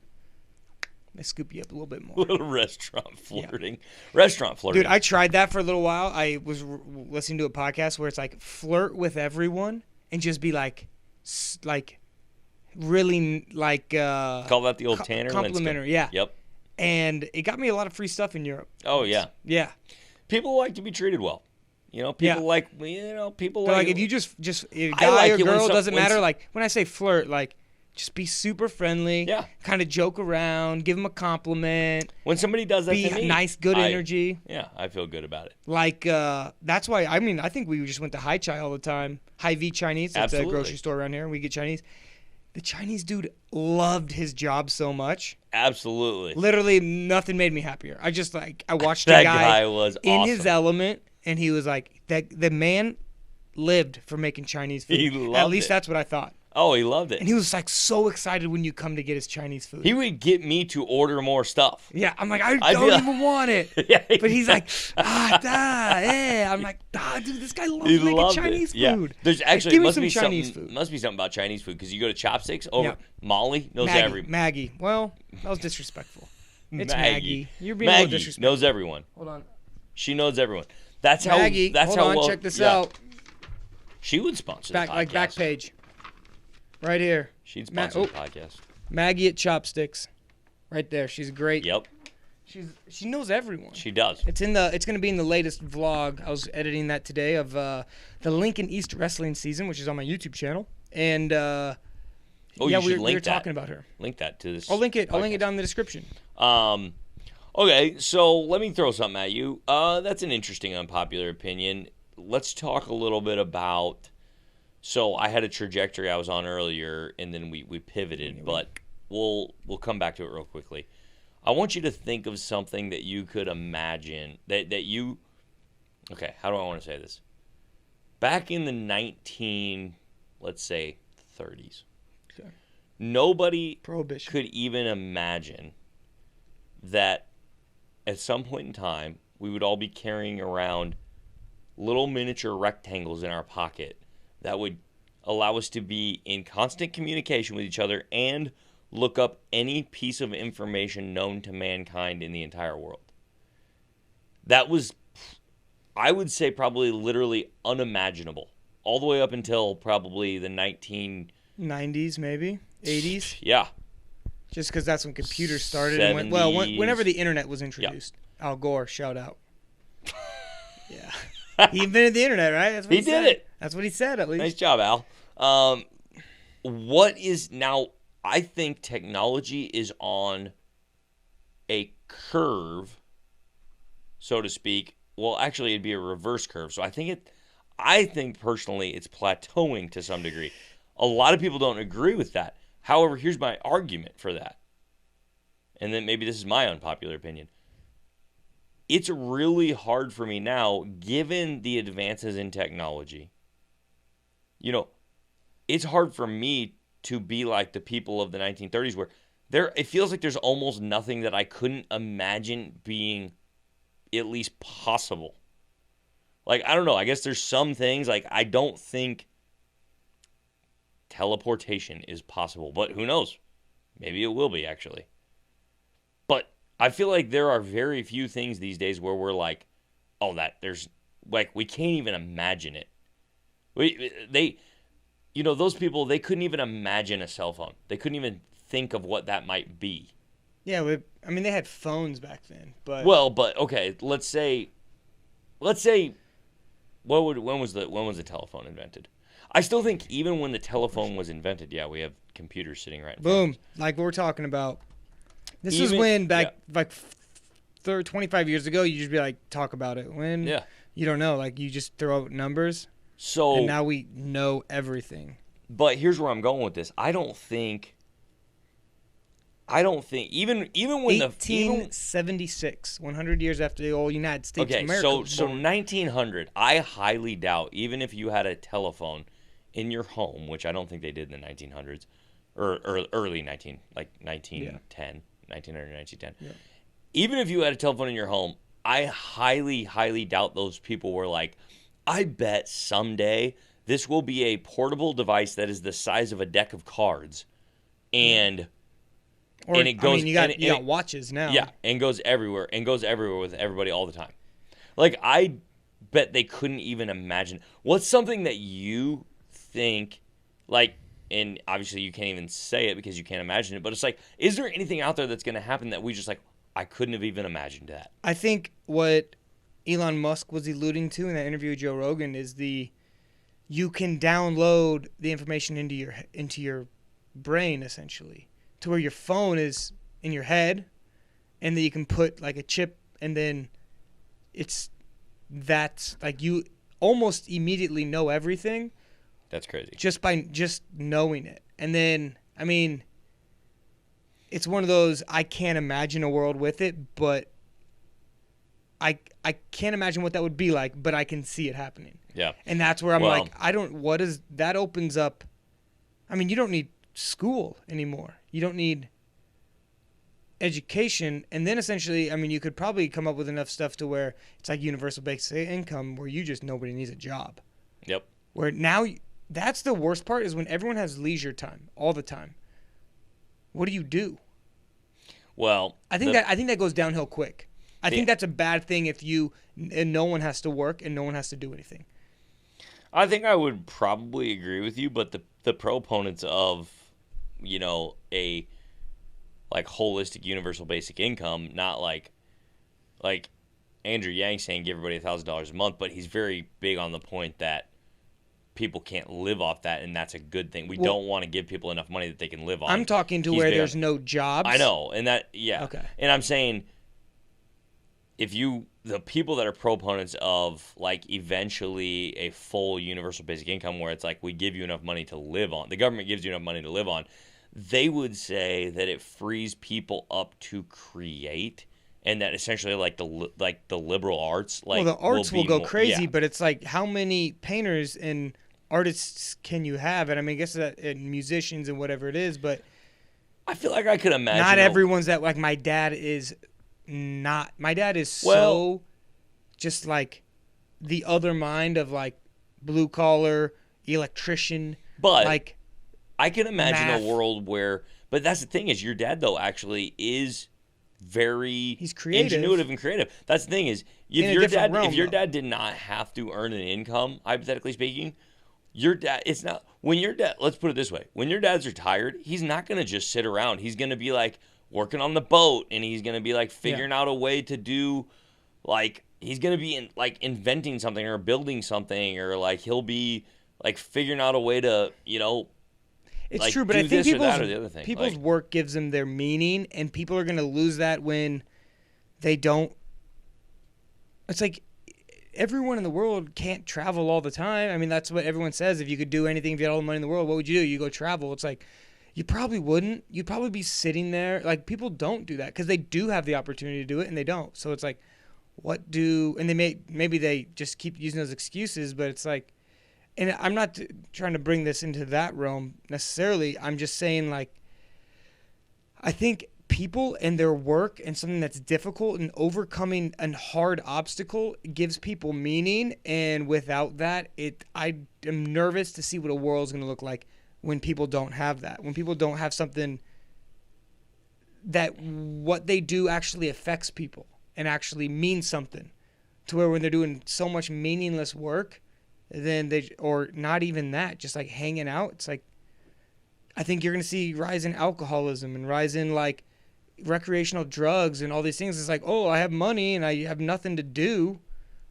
S1: They scoop you up a little bit more.
S2: Little restaurant flirting. Yeah. Restaurant flirting.
S1: Dude, I tried that for a little while. I was listening to a podcast where it's like flirt with everyone and just be like really like
S2: call that the old Tanner
S1: complimentary. Yeah.
S2: Yep.
S1: And it got me a lot of free stuff in Europe.
S2: Oh yeah.
S1: Yeah.
S2: People like to be treated well. People like
S1: like if you just a
S2: I
S1: guy
S2: like
S1: or
S2: it when
S1: girl,
S2: some-
S1: doesn't
S2: when
S1: matter.
S2: some-
S1: Like when I say flirt, like just be super friendly.
S2: Yeah.
S1: Kind of joke around, give them a compliment,
S2: when somebody does that
S1: be
S2: to me,
S1: nice, good energy.
S2: Yeah, I feel good about it.
S1: Like that's why I think we just went to Hai Chai all the time. Hai V Chinese. It's
S2: Absolutely.
S1: a grocery store around here, and we get Chinese. The Chinese dude loved his job so much.
S2: Absolutely.
S1: Literally, nothing made me happier. I just I watched
S2: That
S1: a
S2: guy was
S1: in
S2: awesome.
S1: his element, and he was like that. The man lived for making Chinese food.
S2: He loved
S1: At least
S2: it.
S1: that's what I thought.
S2: Oh, he loved it.
S1: And he was like so excited when you come to get his Chinese food.
S2: He would get me to order more stuff.
S1: Yeah, I'm like, I
S2: I'd be
S1: don't
S2: like-
S1: even want it.
S2: Yeah,
S1: But he's like, yeah. I'm like, dude, this guy loves
S2: He
S1: making
S2: loved
S1: Chinese
S2: it. Yeah.
S1: food.
S2: There's actually
S1: give me
S2: must
S1: some
S2: be
S1: Chinese
S2: something,
S1: food.
S2: Must be something about Chinese food because you go to Chopsticks over
S1: Yeah.
S2: Molly knows
S1: Maggie. Well, that was disrespectful. It's
S2: Maggie.
S1: Maggie. You're being a little
S2: Maggie
S1: disrespectful.
S2: knows everyone.
S1: Hold on.
S2: She knows everyone. That's how.
S1: Maggie,
S2: That's
S1: hold
S2: how
S1: on,
S2: well.
S1: check this
S2: yeah.
S1: out.
S2: She would sponsor the podcast.
S1: Back page. Right here.
S2: She'd sponsor the podcast.
S1: Maggie at Chopsticks. Right there. She's great.
S2: Yep,
S1: She knows everyone.
S2: she does.
S1: It's going to be in the latest vlog. I was editing that today of the Lincoln East wrestling season, which is on my YouTube channel. And
S2: Oh,
S1: yeah,
S2: you should
S1: we
S2: link
S1: were
S2: that.
S1: talking about her.
S2: Link that to this.
S1: I'll link it
S2: podcast.
S1: down in the description.
S2: Okay, so let me throw something at you. That's an interesting unpopular opinion. Let's talk a little bit about. So I had a trajectory I was on earlier, and then we pivoted, but we'll come back to it real quickly. I want you to think of something that you could imagine that you. Okay, how do I want to say this? Back in the let's say 30s,
S1: Okay.
S2: nobody
S1: Prohibition.
S2: could even imagine that at some point in time we would all be carrying around little miniature rectangles in our pocket that would allow us to be in constant communication with each other and look up any piece of information known to mankind in the entire world. That was, I would say, probably literally unimaginable all the way up until probably the
S1: 90s, maybe 80s.
S2: Yeah.
S1: Just because that's when computers started. And whenever
S2: 70s.
S1: the internet was introduced. Al Gore, shout out. Yeah. He invented the internet, right? That's what
S2: He
S1: said.
S2: did it.
S1: That's what he said, at least.
S2: Nice job, Al. What is now? I think technology is on a curve, so to speak. Well, actually, it'd be a reverse curve. So I think personally, it's plateauing to some degree. A lot of people don't agree with that. However, here's my argument for that. And then maybe this is my unpopular opinion. It's really hard for me now, given the advances in technology. It's hard for me to be like the people of the 1930s where it feels like there's almost nothing that I couldn't imagine being at least possible. Like, I don't know. I guess there's some things, like, I don't think teleportation is possible. But who knows? Maybe it will be, actually. But I feel like there are very few things these days where we're like, oh, we can't even imagine it. Those people, they couldn't even imagine a cell phone. They couldn't even think of what that might be.
S1: Yeah, they had phones back then, but
S2: okay, let's say when was the telephone invented? I still think even when the telephone was invented, we have computers sitting right in front of us.
S1: Like what we're talking about. This is when back 25 years ago, you just be like, talk about it. When you don't know, like you just throw out numbers.
S2: So
S1: and now we know everything.
S2: But here's where I'm going with this. I don't think even when
S1: 1876, 100 years after the old United States of America.
S2: So 1900, I highly doubt, even if you had a telephone in your home, which I don't think they did in the 1900s or early 1910, 1910. Yeah. Even if you had a telephone in your home, I highly, highly doubt those people were like, I bet someday this will be a portable device that is the size of a deck of cards, and it goes.
S1: You got watches now.
S2: Yeah, and goes everywhere with everybody all the time. Like, I bet they couldn't even imagine. What's something that you think, like, and obviously you can't even say it because you can't imagine it, but it's like, is there anything out there that's going to happen that we just like, I couldn't have even imagined that?
S1: I think what Elon Musk was alluding to in that interview with Joe Rogan is you can download the information into your brain, essentially, to where your phone is in your head, and then you can put like a chip, and then that's like you almost immediately know everything.
S2: That's crazy.
S1: Just by knowing it. And then, it's one of those, I can't imagine a world with it, but I can't imagine what that would be like, but I can see it happening.
S2: Yeah.
S1: And that's where I'm that opens up, you don't need school anymore. You don't need education. And then essentially, you could probably come up with enough stuff to where it's like universal basic income, where nobody needs a job.
S2: Yep.
S1: Where now, that's the worst part, is when everyone has leisure time all the time. What do you do?
S2: Well,
S1: I think that goes downhill quick. I think that's a bad thing and no one has to work and no one has to do anything.
S2: I think I would probably agree with you, but the proponents of, a like holistic universal basic income, not like Andrew Yang saying give everybody $1,000 a month, but he's very big on the point that people can't live off that, and that's a good thing. We don't want to give people enough money that they can live on.
S1: I'm talking to where there's no jobs.
S2: I know, and that, yeah.
S1: Okay.
S2: And I'm saying, the people that are proponents of like eventually a full universal basic income, where it's like we give you enough money to live on, the government gives you enough money to live on, they would say that it frees people up to create, and that essentially like the liberal arts, like,
S1: the arts will go crazy,
S2: yeah.
S1: But it's like, how many painters and artists can you have? And I guess that, and musicians and whatever it is, but
S2: I feel like I could imagine
S1: not everyone's that. Like my dad is so just like the other mind of like blue collar electrician,
S2: but
S1: like
S2: I can imagine
S1: math.
S2: A world where, but that's the thing, is your dad though actually is
S1: he's creative,
S2: ingenuitive and creative. That's the thing, is if your dad did not have to earn an income, hypothetically speaking, let's put it this way, when your dad's retired, he's not going to just sit around. He's going to be like working on the boat, and he's going to be like figuring out a way to do, like, he's going to be inventing something or building something, or like he'll be like figuring out a way to,
S1: it's
S2: like,
S1: true, but I think people's
S2: like,
S1: work gives them their meaning, and people are going to lose that when they don't. It's like everyone in the world can't travel all the time. That's what everyone says. If you could do anything, if you had all the money in the world, what would you do? You go travel. It's like, you probably wouldn't. You'd probably be sitting there. Like, people don't do that because they do have the opportunity to do it, and they don't. So it's like, and maybe they just keep using those excuses, but it's like, and I'm not trying to bring this into that realm necessarily. I'm just saying, like, I think people and their work and something that's difficult and overcoming a hard obstacle gives people meaning. And without that, I am nervous to see what a world is going to look like when people don't have that. When people don't have something that what they do actually affects people and actually means something. to where when they're doing so much meaningless work, then or not even that, just like hanging out. It's like, I think you're going to see rise in alcoholism and rise in like recreational drugs and all these things. It's like, oh, I have money and I have nothing to do.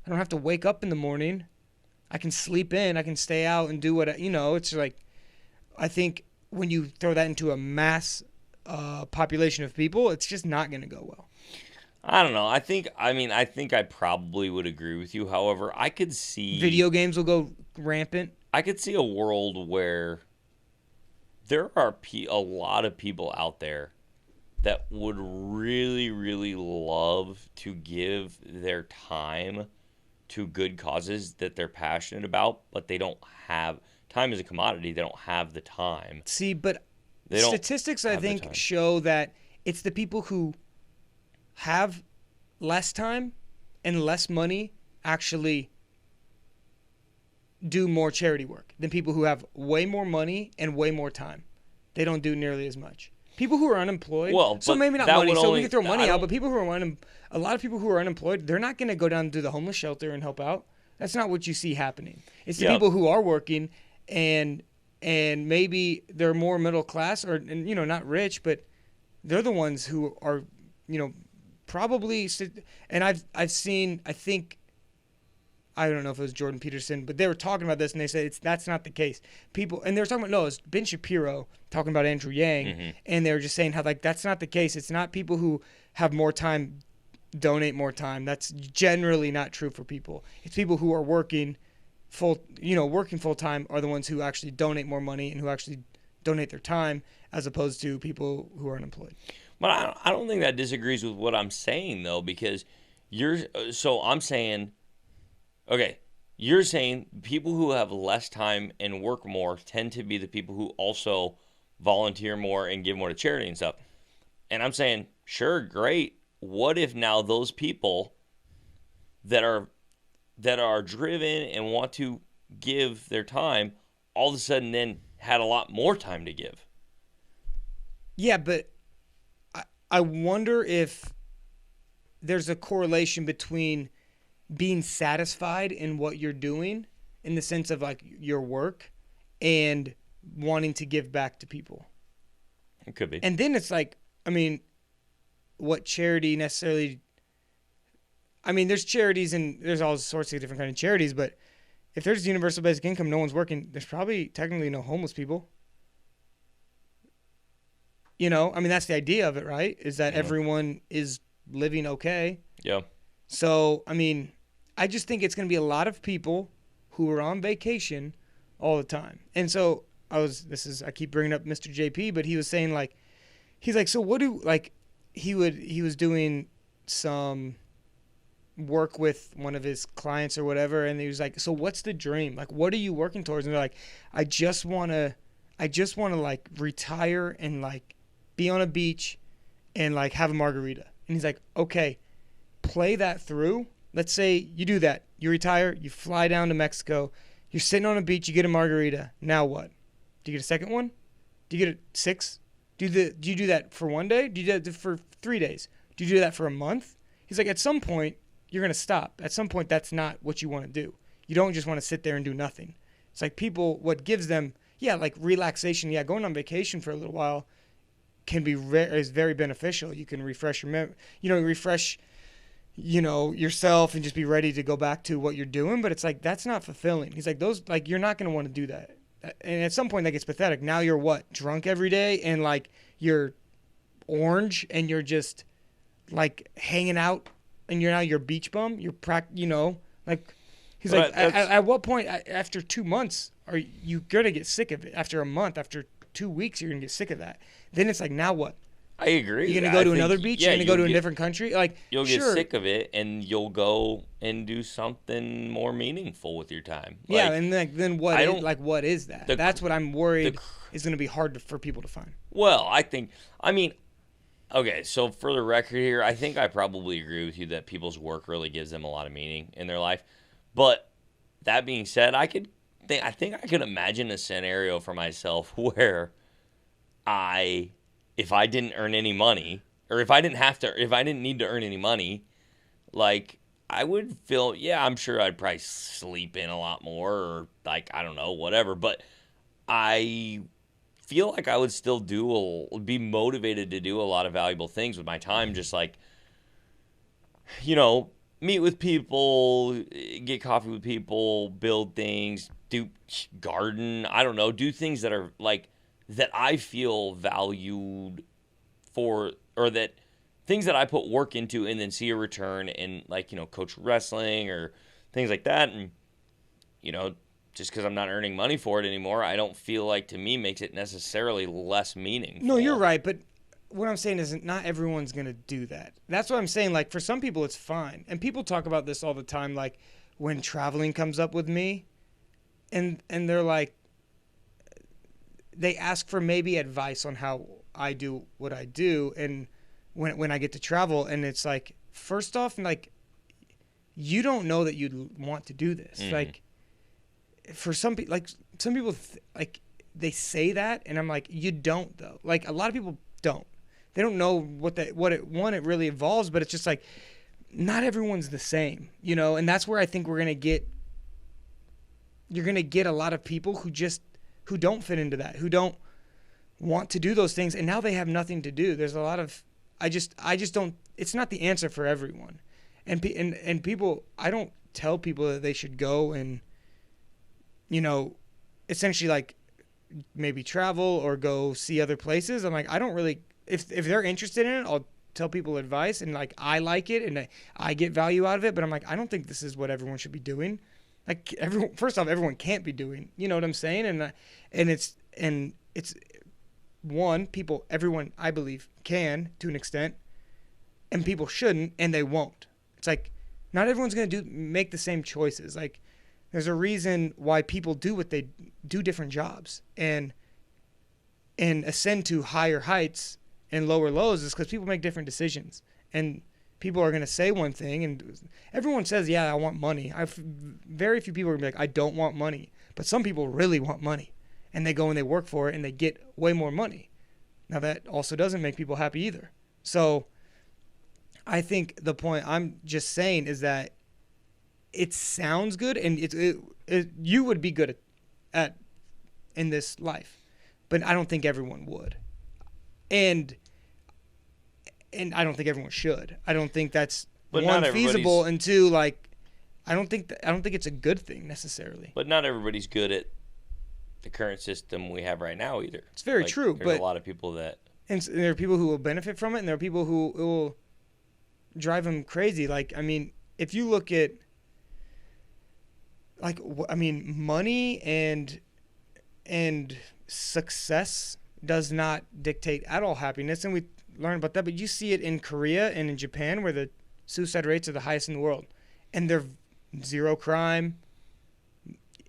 S1: I don't have to wake up in the morning. I can sleep in. I can stay out and do what, it's like, I think when you throw that into a mass population of people, it's just not going to go well.
S2: I don't know. I think I probably would agree with you. However, I could see
S1: video games will go rampant.
S2: I could see a world where there are a lot of people out there that would really, really love to give their time to good causes that they're passionate about, but they don't have time is a commodity. They don't have the time.
S1: See, but statistics, I think, show that it's the people who have less time and less money actually do more charity work than people who have way more money and way more time. They don't do nearly as much. People who are unemployed, so maybe not money, so we can throw money out, but people who are a lot of people who are unemployed, they're not going to go down to the homeless shelter and help out. That's not what you see happening. It's the people who are working and maybe they're more middle class or not rich, but they're the ones who are, probably, and I've seen, I think, I don't know if it was Jordan Peterson, but they were talking about this and they said that's not the case. People, and they were talking about, no, it was Ben Shapiro talking about Andrew Yang, and they were just saying how like that's not the case. It's not people who have more time donate more time. That's generally not true for people. It's people who are working full time are the ones who actually donate more money and who actually donate their time as opposed to people who are unemployed.
S2: But I don't think that disagrees with what I'm saying though, because I'm saying. Okay, you're saying people who have less time and work more tend to be the people who also volunteer more and give more to charity and stuff. And I'm saying, sure, great. What if now those people that are driven and want to give their time all of a sudden then had a lot more time to give?
S1: Yeah, but I wonder if there's a correlation between being satisfied in what you're doing in the sense of like your work and wanting to give back to people.
S2: It could be.
S1: And then it's like, I mean, what charity necessarily, I mean, there's charities and there's all sorts of different kind of charities, but if there's universal basic income, no one's working, there's probably technically no homeless people. I mean, that's the idea of it, right? Is that everyone is living okay.
S2: Yeah.
S1: So, I mean, I just think it's going to be a lot of people who are on vacation all the time. And so I keep bringing up Mr. JP, but he was saying he's like, so what he was doing some work with one of his clients or whatever. And he was like, so what's the dream? Like, what are you working towards? And they're like, I just want to like retire and like be on a beach and like have a margarita. And he's like, okay, play that through. Let's say you do that. You retire, you fly down to Mexico, you're sitting on a beach, you get a margarita. Now what? Do you get a second one? Do you get 6? Do you do that for 1 day? Do you do that for 3 days? Do you do that for a month? He's like, at some point, you're going to stop. At some point, that's not what you want to do. You don't just want to sit there and do nothing. It's like people, what gives them, like relaxation. Yeah, going on vacation for a little while can be is very beneficial. You can refresh yourself and just be ready to go back to what you're doing. But it's like, that's not fulfilling. He's like, you're not going to want to do that. And at some point that gets pathetic. Now you're what? Drunk every day and like you're orange and you're just like hanging out and you're beach bum. You're like, he's like, at what point after 2 months are you going to get sick of it? After a month, after 2 weeks, you're going to get sick of that. Then it's like, now what?
S2: I agree.
S1: You're going to go to another beach? You're going to go to a different country? Like,
S2: you'll get sick of it, and you'll go and do something more meaningful with your time.
S1: Yeah, and then what? What is that? That's what I'm worried is going to be hard for people to find.
S2: Well, okay, so for the record here, I think I probably agree with you that people's work really gives them a lot of meaning in their life. But that being said, I think I could imagine a scenario for myself where if I didn't earn any money, or if I didn't need to earn any money, like I would feel, yeah, I'm sure I'd probably sleep in a lot more or like, I don't know, whatever. But I feel like I would still be motivated to do a lot of valuable things with my time. Just like, meet with people, get coffee with people, build things, do garden. I don't know, do things that are like, that I feel valued for, or that things that I put work into and then see a return and like, coach wrestling or things like that. And, just because I'm not earning money for it anymore, I don't feel like to me makes it necessarily less meaningful.
S1: No, you're right. But what I'm saying is not everyone's going to do that. That's what I'm saying. Like for some people, it's fine. And people talk about this all the time. Like when traveling comes up with me and they're like, they ask for maybe advice on how I do what I do. And when I get to travel, and it's like, first off, like, you don't know that you'd want to do this. Mm-hmm. Like, for some people, like, they say that, and I'm like, you don't, though. Like, a lot of people don't. They don't know what it really involves, but it's just like, not everyone's the same, and that's where I think you're going to get a lot of people who don't fit into that, who don't want to do those things, and now they have nothing to do. There's a lot of, I just don't, it's not the answer for everyone. And people, I don't tell people that they should go and, essentially like maybe travel or go see other places. I'm like, I don't really, if they're interested in it, I'll tell people advice, and like, I like it and I get value out of it, but I'm like, I don't think this is what everyone should be doing. Like first off, everyone can't be doing, you know what I'm saying? And it's everyone, I believe, can to an extent, and people shouldn't, and they won't. It's like, not everyone's going to make the same choices. Like, there's a reason why people do what they do, different jobs, and ascend to higher heights and lower lows, is because people make different decisions. And people are going to say one thing, and everyone says, yeah, I want money. Very few people are going to be like, I don't want money. But some people really want money, and they go and they work for it, and they get way more money. Now, that also doesn't make people happy either. So I think the point I'm just saying is that it sounds good, and you would be good at in this life, but I don't think everyone would, and I don't think everyone should. I don't think that's one, feasible, and two, like, I don't think it's a good thing necessarily.
S2: But not everybody's good at the current system we have right now either.
S1: It's very true.
S2: There's a lot of people that,
S1: and there are people who will benefit from it, and there are people who will drive them crazy. Like, I mean, if you look at, like, I mean, money and success does not dictate at all happiness, and we learn about that. But you see it in Korea and in Japan, where the suicide rates are the highest in the world, and they're zero crime.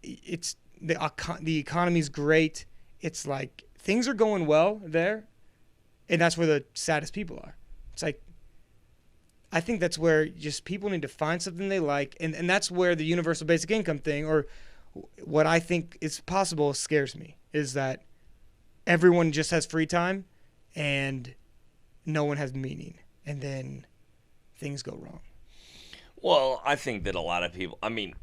S1: It's the economy's great. It's like things are going well there, and that's where the saddest people are. It's like, I think that's where just people need to find something they like, and that's where the universal basic income thing, or what I think is possible, scares me, is that everyone just has free time and no one has meaning, and then things go wrong.
S2: Well, I think that a lot of people, I mean,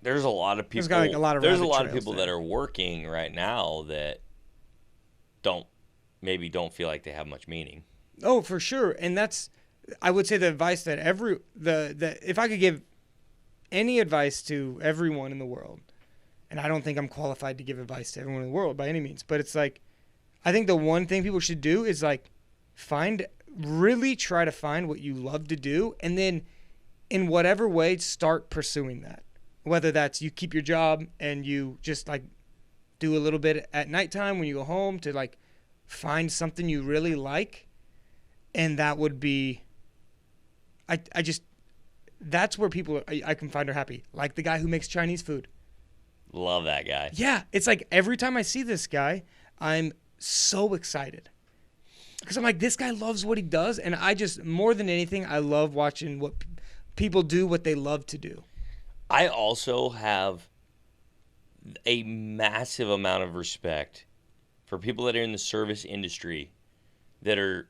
S2: there's a lot of people,
S1: there's a lot of
S2: people that are working right now that don't feel like they have much meaning.
S1: Oh, for sure. And that's, I would say, the advice that if I could give any advice to everyone in the world, and I don't think I'm qualified to give advice to everyone in the world by any means, but it's like, I think the one thing people should do is like really try to find what you love to do, and then in whatever way start pursuing that. Whether that's you keep your job and you just like do a little bit at nighttime when you go home to like find something you really like, and that would be, that's where people I can find are happy. Like the guy who makes Chinese food.
S2: Love that guy.
S1: Yeah, it's like every time I see this guy, I'm so excited. Because I'm like, this guy loves what he does, and I just, more than anything, I love watching what people do what they love to do.
S2: I also have a massive amount of respect for people that are in the service industry that are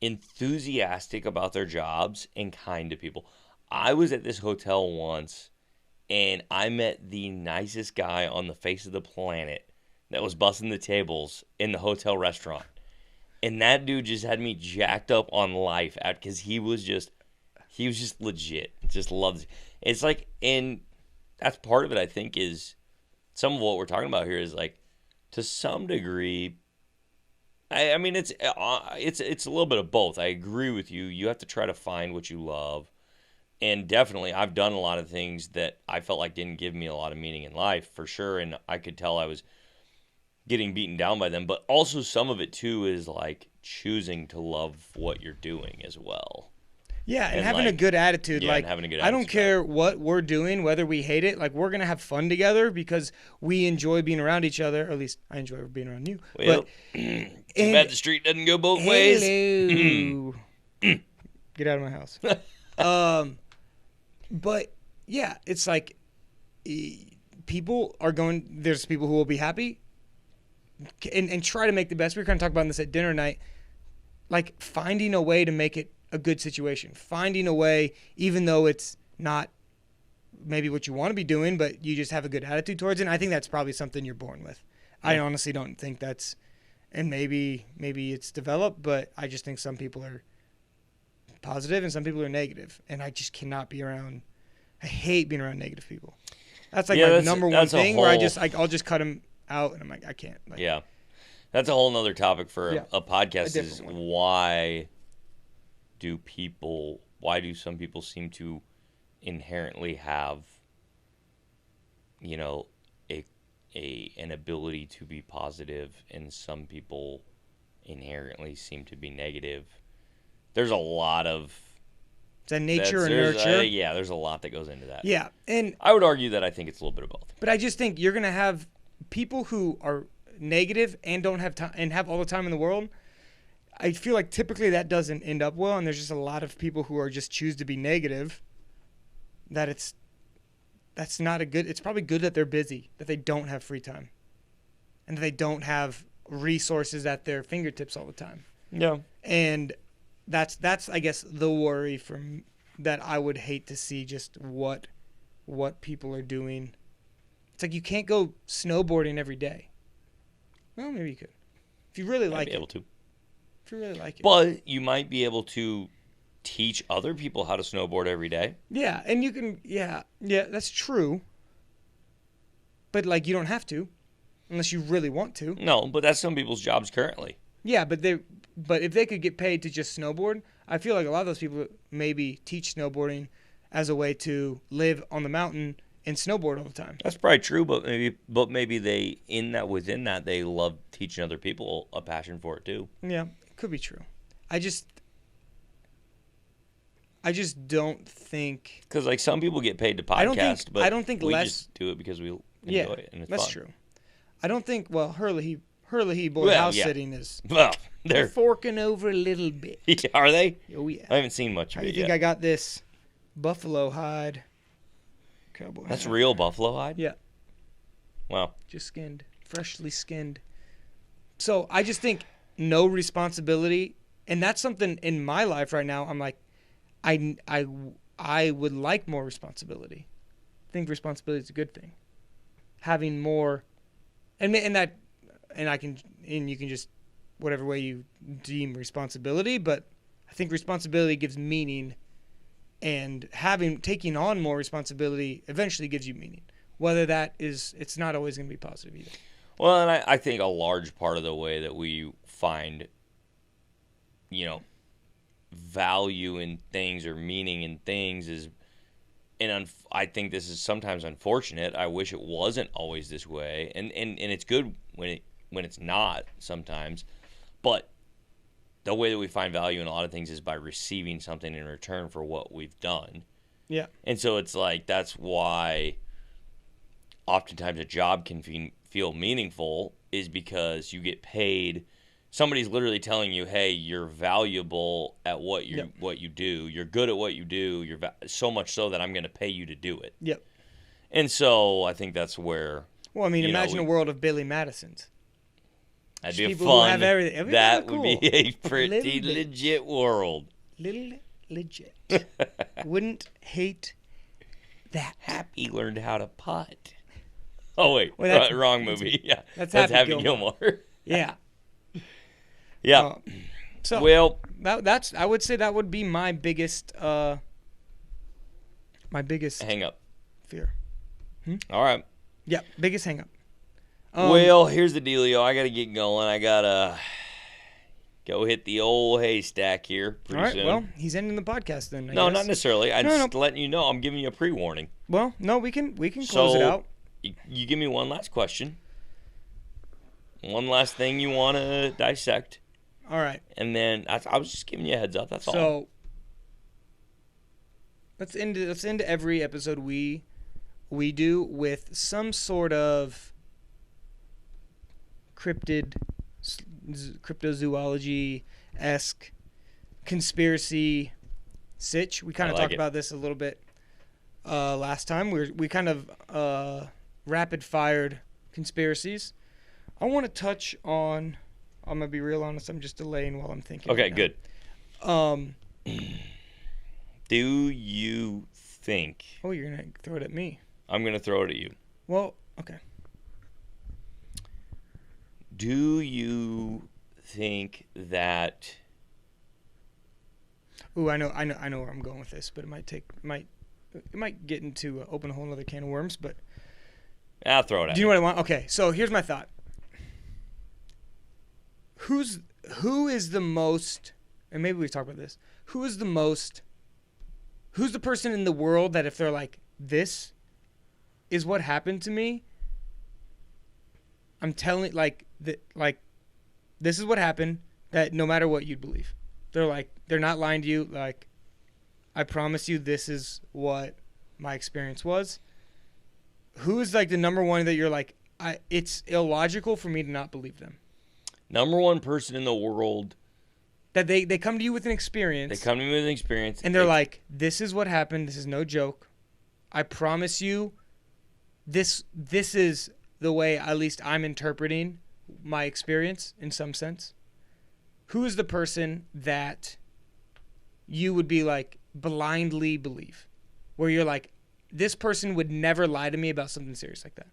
S2: enthusiastic about their jobs and kind to people. I was at this hotel once, and I met the nicest guy on the face of the planet that was bussing the tables in the hotel restaurant. And that dude just had me jacked up on life because he was just legit. Just loves it. It's like, and that's part of it, I think, is some of what we're talking about here is like, to some degree, I mean, it's a little bit of both. I agree with you. You have to try to find what you love. And definitely, I've done a lot of things that I felt like didn't give me a lot of meaning in life, for sure. And I could tell I was getting beaten down by them. But also some of it, too, is like choosing to love what you're doing as well.
S1: Yeah, and having a good attitude.
S2: Yeah,
S1: like,
S2: and having a good
S1: I don't
S2: attitude.
S1: care what we're doing, whether we hate it. Like, we're going to have fun together because we enjoy being around each other. Or at least I enjoy being around you.
S2: Well, too bad the street doesn't go both ways.
S1: Hello. Get out of my house. But, yeah, it's like people are going – there's people who will be happy and try to make the best. We were kind of talking about this at dinner night. Like, finding a way to make it a good situation. Finding a way, even though it's not maybe what you want to be doing, but you just have a good attitude towards it. And I think that's probably something you're born with. Yeah. I honestly don't think that's – and maybe it's developed, but I just think some people are positive and some people are negative. And I just cannot be around – I hate being around negative people. That's like my number one thing where I'll just cut them out and I'm like, I can't. Like,
S2: yeah. That's a whole nother topic for a podcast is why do some people seem to inherently have, you know, an ability to be positive and some people inherently seem to be negative. There's a lot of...
S1: Is that nature or nurture?
S2: Yeah, there's a lot that goes into that.
S1: Yeah, and
S2: I would argue that I think it's a little bit of both.
S1: But I just think you're going to have people who are negative and don't have time and have all the time in the world. I feel like typically that doesn't end up well, and there's just a lot of people who are just choose to be negative. That's not a good. It's probably good that they're busy, that they don't have free time, and that they don't have resources at their fingertips all the time.
S2: Yeah,
S1: and that's I guess the worry from that I would hate to see just what people are doing. It's like you can't go snowboarding every day. Well, maybe you could. If you really like it.
S2: Able to.
S1: If you really like it.
S2: But you might be able to teach other people how to snowboard every day.
S1: Yeah, and you can yeah, that's true. But like you don't have to unless you really want to.
S2: No, but that's some people's jobs currently.
S1: Yeah, but if they could get paid to just snowboard, I feel like a lot of those people maybe teach snowboarding as a way to live on the mountain and snowboard all the time.
S2: That's probably true, but maybe they within that they love teaching other people a passion for it too.
S1: Yeah, it could be true. I just don't think
S2: because like some people get paid to podcast,
S1: I don't think
S2: we
S1: less
S2: just do it because we enjoy it and it's
S1: that's
S2: fun.
S1: true. I don't think Hurley boy house sitting is they're forking over a little bit.
S2: Are they?
S1: Oh yeah.
S2: I haven't seen much of it yet.
S1: I think I got this buffalo hide cowboy.
S2: That's real buffalo hide?
S1: Yeah.
S2: Wow.
S1: Just skinned, freshly skinned. So I just think no responsibility, and that's something in my life right now. I'm like, I would like more responsibility. I think responsibility is a good thing. Having more, and you can just whatever way you deem responsibility, but I think responsibility gives meaning, and taking on more responsibility eventually gives you meaning. Whether that is, it's not always going to be positive either.
S2: Well, and I think a large part of the way that we find, value in things or meaning in things is, and I think this is sometimes unfortunate. I wish it wasn't always this way, and it's good when it's not sometimes, but the way that we find value in a lot of things is by receiving something in return for what we've done.
S1: Yeah.
S2: And so it's like that's why oftentimes a job can feel meaningful is because you get paid. Somebody's literally telling you, hey, you're valuable at what you do. You're good at what you do. You're so much so that I'm going to pay you to do it.
S1: Yep.
S2: And so I think that's where...
S1: Well, I mean, imagine a world of Billy Madisons.
S2: That'd be
S1: people who
S2: fun.
S1: have everything. It'd be
S2: That
S1: kinda
S2: would
S1: cool.
S2: be a pretty
S1: Little bit.
S2: legit world.
S1: Little legit. Wouldn't hate that.
S2: Happy learned how to putt. Oh wait,
S1: Well, that's-
S2: wrong movie. Yeah,
S1: that's
S2: that's
S1: Happy
S2: Happy
S1: Gilmore.
S2: Gilmore.
S1: Yeah.
S2: Yeah.
S1: So
S2: Well,
S1: that's I would say that would be my biggest
S2: hang up.
S1: fear.
S2: All right.
S1: Yeah, biggest hang up.
S2: Well, here's the dealio. I got to get going. I got to go hit the old haystack here pretty
S1: all right.
S2: soon.
S1: Well, he's ending the podcast then. I
S2: no,
S1: guess.
S2: not necessarily. I'm
S1: No,
S2: just letting you know. I'm giving you a pre-warning.
S1: Well, no, we can close
S2: So,
S1: it out.
S2: You give me one last question. One last thing you want to dissect.
S1: All right.
S2: And then I was just giving you a heads up. That's all.
S1: So let's end every episode we do with some sort of cryptozoology-esque conspiracy sitch. We kind of
S2: I like
S1: talked
S2: it.
S1: about this a little bit last time. We kind of rapid fired conspiracies. I want to touch on. I'm gonna be real honest. I'm just delaying while I'm thinking.
S2: Okay,
S1: right now.
S2: good. Do you think
S1: Oh, you're gonna throw it at me.
S2: I'm going to throw it at you?
S1: Well, okay.
S2: Do you think that
S1: Ooh, I know where I'm going with this, but it might get into open a whole other can of worms. But
S2: I'll throw it at
S1: do you know what I want? Okay, so here's my thought. Who is the most? And maybe we've talked about this. Who's the person in the world that if they're like, this is what happened to me, I'm telling this is what happened, that no matter what you'd believe. They're not lying to you. Like, I promise you this is what my experience was. Who is like the number one that you're like, it's illogical for me to not believe them?
S2: number one person in the world?
S1: That they come to you with an experience.
S2: They come to me with an experience.
S1: And they're like, this is what happened. This is no joke. I promise you, this is the way at least I'm interpreting my experience in some sense. Who is the person that you would be like blindly believe? Where you're like, this person would never lie to me about something serious like that.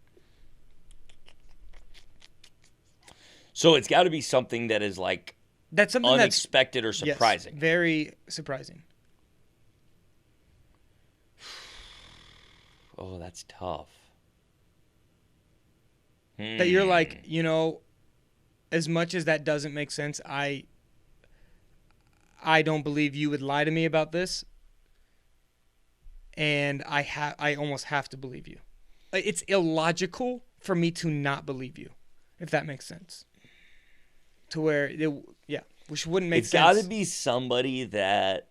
S2: So it's got to be something that is like
S1: That's something
S2: unexpected or surprising.
S1: Yes, very surprising.
S2: Oh, that's tough.
S1: That you're like, as much as that doesn't make sense, I don't believe you would lie to me about this, and I almost have to believe you. It's illogical for me to not believe you, if that makes sense. To where, which wouldn't make sense.
S2: It's got to be somebody that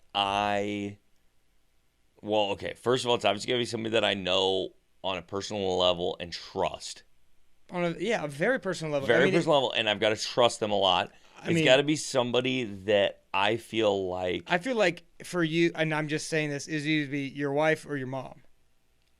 S2: well, okay, first of all, it's obviously got to be somebody that I know on a personal level and trust.
S1: On a very personal level.
S2: Personal level, and I've got to trust them a lot. It's got to be somebody that I feel like
S1: for you, and I'm just saying this, is either be your wife or your mom.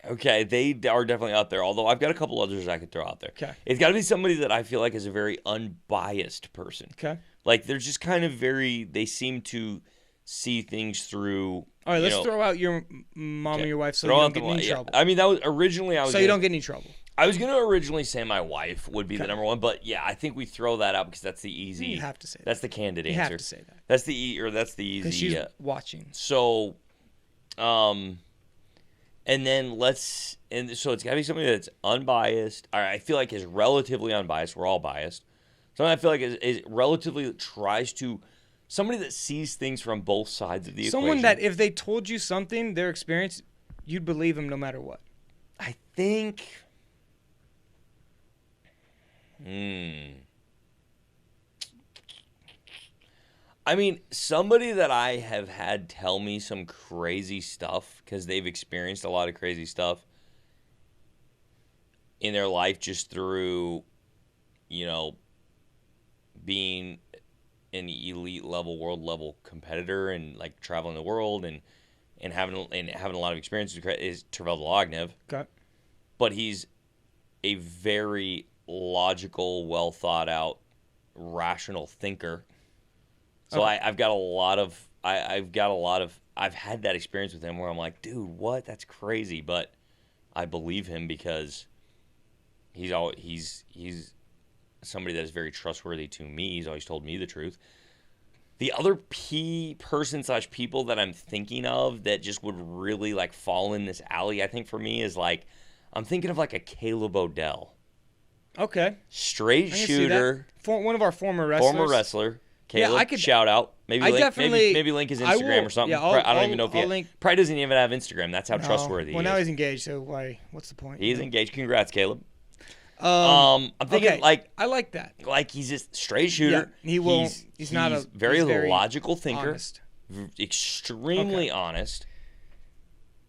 S2: Okay, they are definitely out there, although I've got a couple others I could throw out there.
S1: Okay.
S2: It's got to be somebody that I feel like is a very unbiased person.
S1: Okay.
S2: Like, they're just kind of they seem to see things through.
S1: All right, let's throw out your mom or your wife so
S2: Throw
S1: you
S2: out
S1: don't get in any trouble.
S2: I mean, that was originally
S1: you don't get in any trouble.
S2: I was going to originally say my wife would be the number one, but yeah, I think we throw that out because that's the easy.
S1: You have to say that.
S2: That's the candid answer.
S1: You have to say that.
S2: That's the easy.
S1: Because she's watching.
S2: So, and then so it's got to be somebody that's unbiased. Or I feel like is relatively unbiased. We're all biased. Somebody I feel like is relatively tries to, somebody that sees things from both sides of the equation.
S1: Someone that if they told you something, their experience, you'd believe them no matter what.
S2: I think. I mean, somebody that I have had tell me some crazy stuff because they've experienced a lot of crazy stuff in their life just through, being an elite level, world level competitor and like traveling the world and having a lot of experience is Tervel Lognev.
S1: Okay.
S2: But he's a very logical, well thought out, rational thinker. So
S1: Okay.
S2: I've had that experience with him where I'm like, dude, what? That's crazy. But I believe him because he's somebody that is very trustworthy to me. He's always told me the truth. The other person/people that I'm thinking of that just would really like fall in this alley, I think for me is like, I'm thinking of like a Caleb Odell.
S1: Okay.
S2: Straight
S1: I can see
S2: shooter.
S1: that. One of our former wrestlers.
S2: Former wrestler. Caleb,
S1: I could-
S2: shout out. Maybe
S1: I
S2: link,
S1: definitely-
S2: maybe link his
S1: I
S2: Instagram
S1: will-
S2: or something.
S1: yeah,
S2: I don't even know if
S1: I'll
S2: he
S1: link.
S2: probably doesn't even have Instagram. That's how
S1: No.
S2: trustworthy
S1: Well,
S2: he
S1: now
S2: is.
S1: he's engaged, so why? What's the point?
S2: He's engaged. Congrats, Caleb.
S1: Um,
S2: I'm thinking
S1: okay.
S2: like
S1: I like that.
S2: he's just straight shooter.
S1: Yeah, he will. He's not a
S2: very
S1: he's very
S2: logical thinker.
S1: honest.
S2: Extremely honest.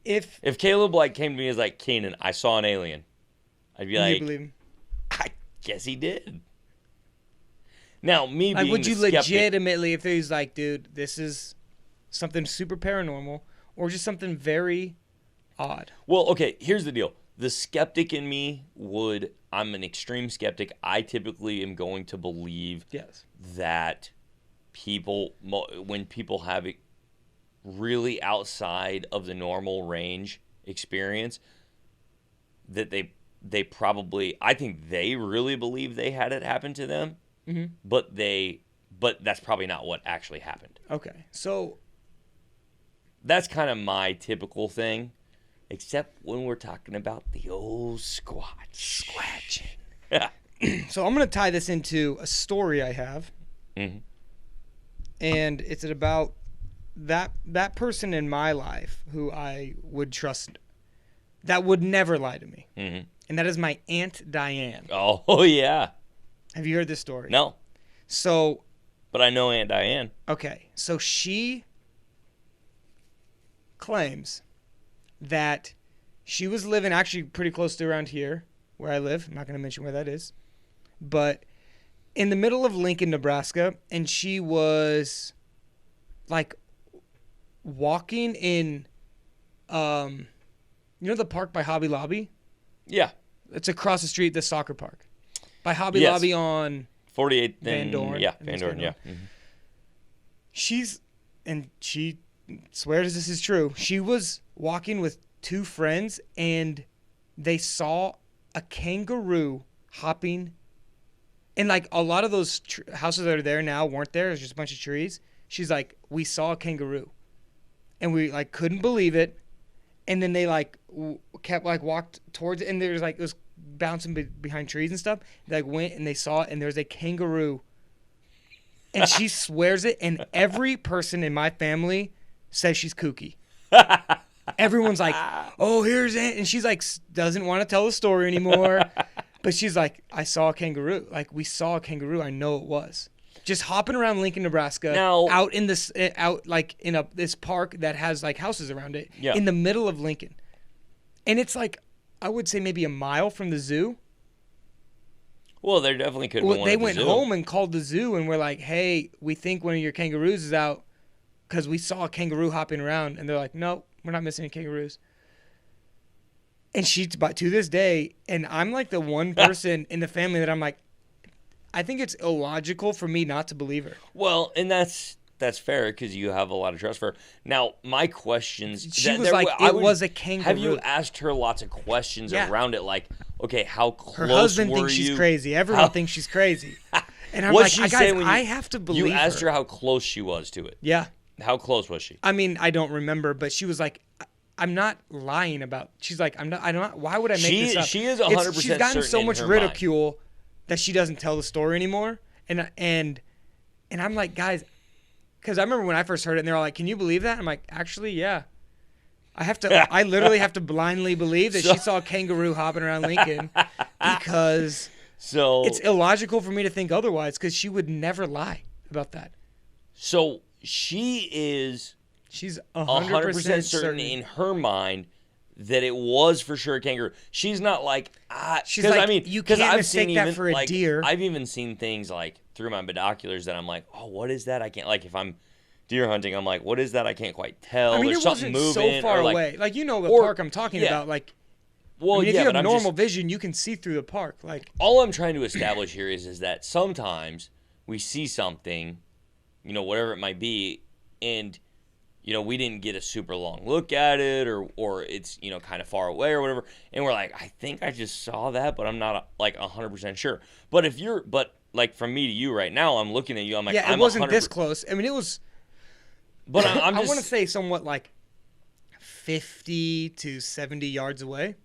S1: If
S2: Caleb like came to me as like, Keenan, I saw an alien, I'd be
S1: you
S2: like,
S1: believe him,
S2: I guess he did. Now, me
S1: like,
S2: being
S1: would
S2: the
S1: you
S2: skeptic,
S1: legitimately, if he's like, dude, this is something super paranormal, or just something very odd?
S2: Well, okay, here's the deal. The skeptic in me I'm an extreme skeptic. I typically am going to believe
S1: Yes.
S2: that when people have it really outside of the normal range experience, that they probably, I think they really believe they had it happen to them, but that's probably not what actually happened.
S1: Okay. So
S2: That's kind of my typical thing, except when we're talking about the old squatching. Yeah.
S1: So I'm going to tie this into a story I have.
S2: Mm-hmm.
S1: And it's about that person in my life who I would trust, that would never lie to me.
S2: Mm-hmm.
S1: And that is my Aunt Diane.
S2: Oh, yeah.
S1: Have you heard this story?
S2: No,
S1: So,
S2: but I know Aunt Diane.
S1: okay. So she claims that she was living actually pretty close to around here where I live. I'm not going to mention where that is. But in the middle of Lincoln, Nebraska, and she was like walking in the park by Hobby Lobby?
S2: Yeah.
S1: It's across the street, the soccer park. By Hobby
S2: Yes.
S1: Lobby on
S2: 48th
S1: Van Dorn.
S2: Yeah,
S1: And
S2: Van
S1: East
S2: Dorn,
S1: Van
S2: yeah.
S1: Dorn.
S2: Mm-hmm.
S1: She swears this is true. She was walking with two friends and they saw a kangaroo hopping. And like a lot of those houses that are there now weren't there. It was just a bunch of trees. She's like, we saw a kangaroo. And we like couldn't believe it. And then they like kept like walked towards it, and there's like it was bouncing behind trees and stuff. They like went and they saw it, and there's a kangaroo. And she swears it, and every person in my family says she's kooky. Everyone's like, "Oh, here's it," and she's like, doesn't want to tell the story anymore. But she's like, "I saw a kangaroo. Like we saw a kangaroo. I know it was." Just hopping around Lincoln, Nebraska,
S2: Now,
S1: out in this, this park that has like houses around it,
S2: Yeah.
S1: in the middle of Lincoln, and it's like, I would say maybe a mile from the zoo.
S2: Well, there definitely could have been one
S1: They
S2: at the
S1: went
S2: zoo.
S1: home and called the zoo and were like, "Hey, we think one of your kangaroos is out because we saw a kangaroo hopping around," and they're like, "No, we're not missing any kangaroos." And she, but to this day, and I'm like the one person in the family that I'm like, I think it's illogical for me not to believe her.
S2: Well, and that's fair because you have a lot of trust for her. Now, my questions.
S1: She was like, it was a kangaroo.
S2: Have you asked her lots of questions
S1: Yeah.
S2: around it? Like, okay, how close
S1: Her husband
S2: were
S1: thinks she's
S2: you?
S1: crazy. Everyone thinks she's crazy. And I'm
S2: What'd
S1: like,
S2: she
S1: guys,
S2: say when
S1: I have to believe
S2: You asked her how close she was to it.
S1: Yeah.
S2: How close was she?
S1: I mean, I don't remember, but she was like, I'm not lying about. She's like, I don't. Why would I make this up?
S2: She is 100%
S1: She's gotten
S2: certain
S1: so
S2: in
S1: much
S2: her
S1: ridicule that she doesn't tell the story anymore. And I'm like, guys, because I remember when I first heard it, and they're all like, "Can you believe that?" I'm like, actually, yeah. I literally have to blindly believe that she saw a kangaroo hopping around Lincoln because it's illogical for me to think otherwise. Because she would never lie about that.
S2: So she's
S1: She's
S2: 100% certain in her mind that it was for sure a kangaroo. She's not like,
S1: She's like,
S2: I mean,
S1: you
S2: 'cause
S1: can't
S2: I've
S1: mistake
S2: seen
S1: that
S2: even,
S1: for a
S2: like,
S1: deer.
S2: I've even seen things like through my binoculars that I'm like, oh, what is that? I can't, like, if I'm deer hunting, I'm like, what is that? I can't quite tell.
S1: I mean,
S2: There's
S1: it wasn't
S2: something
S1: so
S2: moving,
S1: far
S2: or like,
S1: away. Like, you know the
S2: or-
S1: park I'm talking
S2: yeah.
S1: about. Like,
S2: Well,
S1: I mean, if
S2: yeah,
S1: you have
S2: but I'm
S1: normal
S2: just,
S1: vision, you can see through the park. Like,
S2: all I'm trying to establish here is that sometimes we see something, whatever it might be, and we didn't get a super long look at it, or it's kind of far away or whatever, and we're like, I think I just saw that, but I'm not like 100% sure. But like from me to you right now, I'm looking at you, I'm like,
S1: yeah, it wasn't this close. I mean, it was.
S2: But I'm
S1: I
S2: just,
S1: want to say somewhat like 50 to 70 yards away.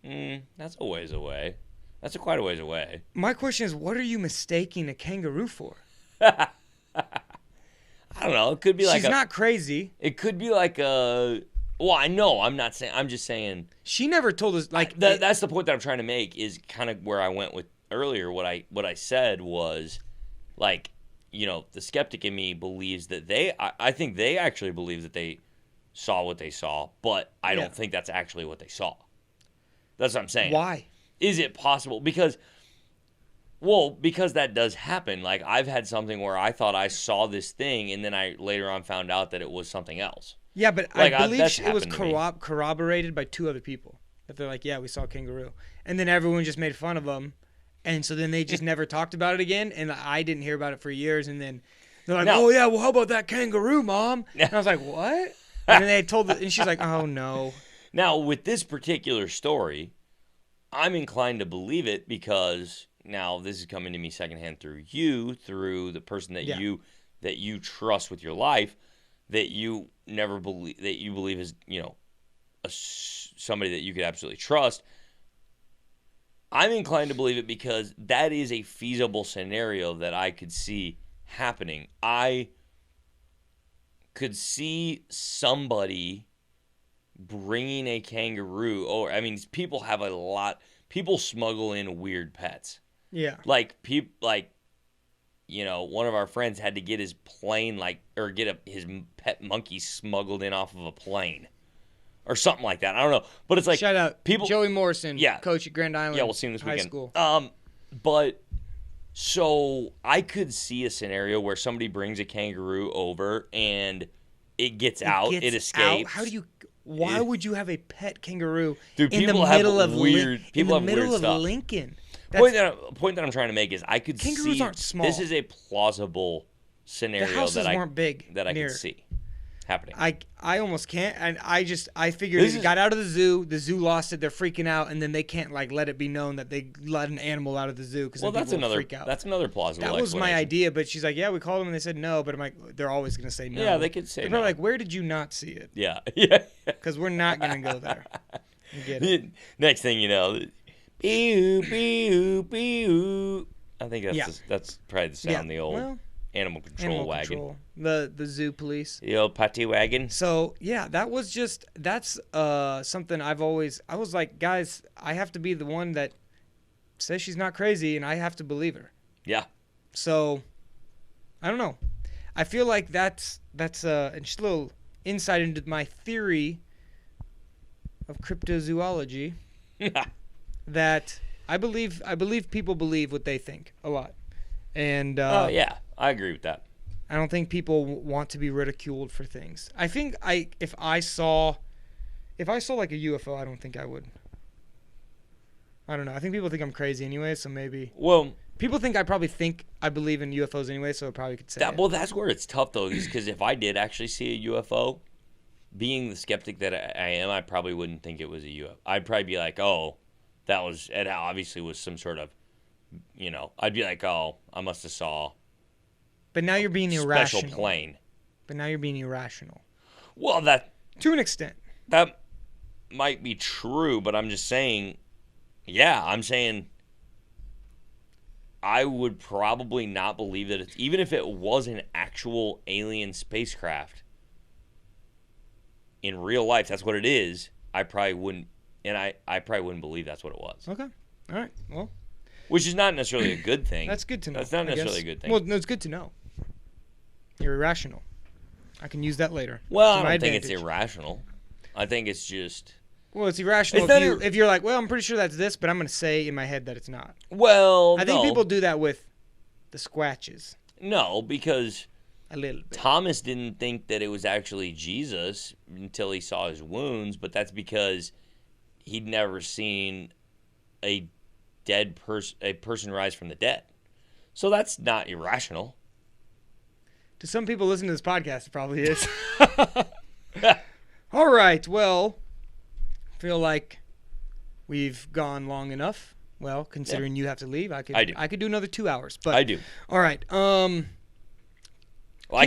S2: That's a ways away. That's quite a ways away.
S1: My question is, what are you mistaking a kangaroo for?
S2: I don't know. It could be like
S1: she's not crazy.
S2: It could be like a. Well, I know. I'm not saying. I'm just saying.
S1: She never told us. Like
S2: that's the point that I'm trying to make. Is kind of where I went with earlier. What I said was, like, the skeptic in me believes that I think they actually believe that they saw what they saw, but I don't think that's actually what they saw. That's what I'm saying.
S1: Why?
S2: Is it possible? Because that does happen. Like, I've had something where I thought I saw this thing, and then I later on found out that it was something else.
S1: Yeah, but
S2: like,
S1: I believe it was
S2: happened
S1: corroborated by two other people. That they're like, yeah, we saw a kangaroo. And then everyone just made fun of them. And so then they just never talked about it again. And I didn't hear about it for years. And then they're like, oh, yeah, well, how about that kangaroo, Mom? And I was like, what? And then they told and she's like, oh, no.
S2: Now, with this particular story, I'm inclined to believe it because now this is coming to me secondhand through the person that you trust with your life, that you never believe, that you believe is, somebody that you could absolutely trust. I'm inclined to believe it because that is a feasible scenario that I could see happening. I could see somebody bringing a kangaroo, people smuggle in weird pets.
S1: Yeah.
S2: Like, one of our friends had to get his plane, his pet monkey smuggled in off of a plane. Or something like that. I don't know. But it's like,
S1: shout out
S2: people,
S1: Joey Morrison, coach at Grand Island.
S2: Yeah, we'll see him this weekend.
S1: School.
S2: But so I could see a scenario where somebody brings a kangaroo over and it gets out, it escapes.
S1: How do you? Why would you have a pet kangaroo
S2: in the middle of
S1: Lincoln?
S2: Point that I'm trying to make is I could
S1: kangaroos
S2: see
S1: aren't small.
S2: This is a plausible scenario
S1: the houses weren't big
S2: that I can see happening.
S1: I almost can't, and I figured it got out of the zoo lost it, they're freaking out, and then they can't let it be known that they let an animal out of the zoo because
S2: that's another freak out. That's another plausible.
S1: That was my idea, but she's like, yeah, we called them and they said no, but I'm like, they're always gonna say no.
S2: Yeah, they could say
S1: they're
S2: no.
S1: probably like, where did you not see it?
S2: Yeah.
S1: Because we're not gonna go there. You get it.
S2: Next thing you know, pew pew pew. I think that's probably the sound the old animal control wagon.
S1: The zoo police.
S2: The old patty wagon.
S1: So yeah, that's something I was like, guys, I have to be the one that says she's not crazy, and I have to believe her.
S2: Yeah.
S1: So I don't know. I feel like that's just a little insight into my theory of cryptozoology. That I believe people believe what they think a lot. And
S2: yeah, I agree with that.
S1: I don't think people want to be ridiculed for things. I think if I saw like a UFO, I don't think I would. I don't know. I think people think I'm crazy anyway, so maybe.
S2: Well,
S1: people think I believe in UFOs anyway, so I probably could say
S2: that. Well, that's where it's tough though, because if I did actually see a UFO, being the skeptic that I am, I probably wouldn't think it was a UFO. I'd probably be like, oh, it obviously was some sort of, I'd be like, oh, I must have saw.
S1: But now you're being irrational.
S2: Special plane.
S1: But now you're being irrational.
S2: Well,
S1: to an extent.
S2: That might be true, but I'm just saying, I'm saying I would probably not believe that it's, even if it was an actual alien spacecraft in real life, that's what it is, I probably wouldn't, and I probably wouldn't believe that's what it was.
S1: Okay. All right. Well.
S2: Which is not necessarily a good thing.
S1: That's good to know.
S2: That's not necessarily a good thing.
S1: Well, no, it's good to know. You're irrational. I can use that later.
S2: Well, I don't think it's irrational. I think it's just...
S1: Well, it's irrational if you're like, well, I'm pretty sure that's this, but I'm going to say in my head that it's not.
S2: Well,
S1: I think people do that with the Squatches.
S2: No, because
S1: a little bit.
S2: Thomas didn't think that it was actually Jesus until he saw his wounds, but that's because he'd never seen a person rise from the dead. So that's not irrational.
S1: To some people listening to this podcast, it probably is. All right. Well, I feel like we've gone long enough. Well, considering you have to leave, I could do another 2 hours. But
S2: I do.
S1: All right.
S2: Like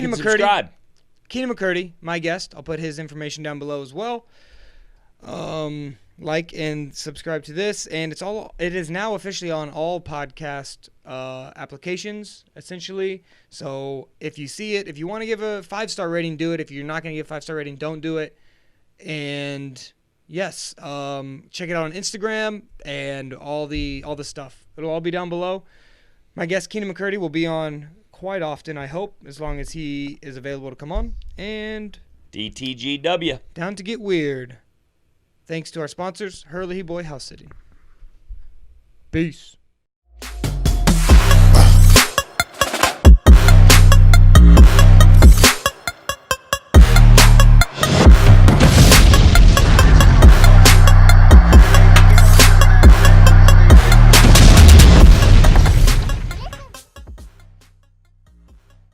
S1: Keenan
S2: and
S1: McCurdy.
S2: subscribe.
S1: Keenan McCurdy, my guest. I'll put his information down below as well. Like and subscribe to this, and it is now officially on all podcast applications, essentially. So if you see it, if you want to give a 5-star rating, do it. If you're not going to give a 5-star rating, don't do it. And yes, check it out on Instagram and all the stuff. It'll all be down below. My guest Keenan McCurdy will be on quite often, I hope, as long as he is available to come on. And
S2: DTGW.
S1: down to get weird. Thanks to our sponsors, Hurley Boy House Sitting. Peace.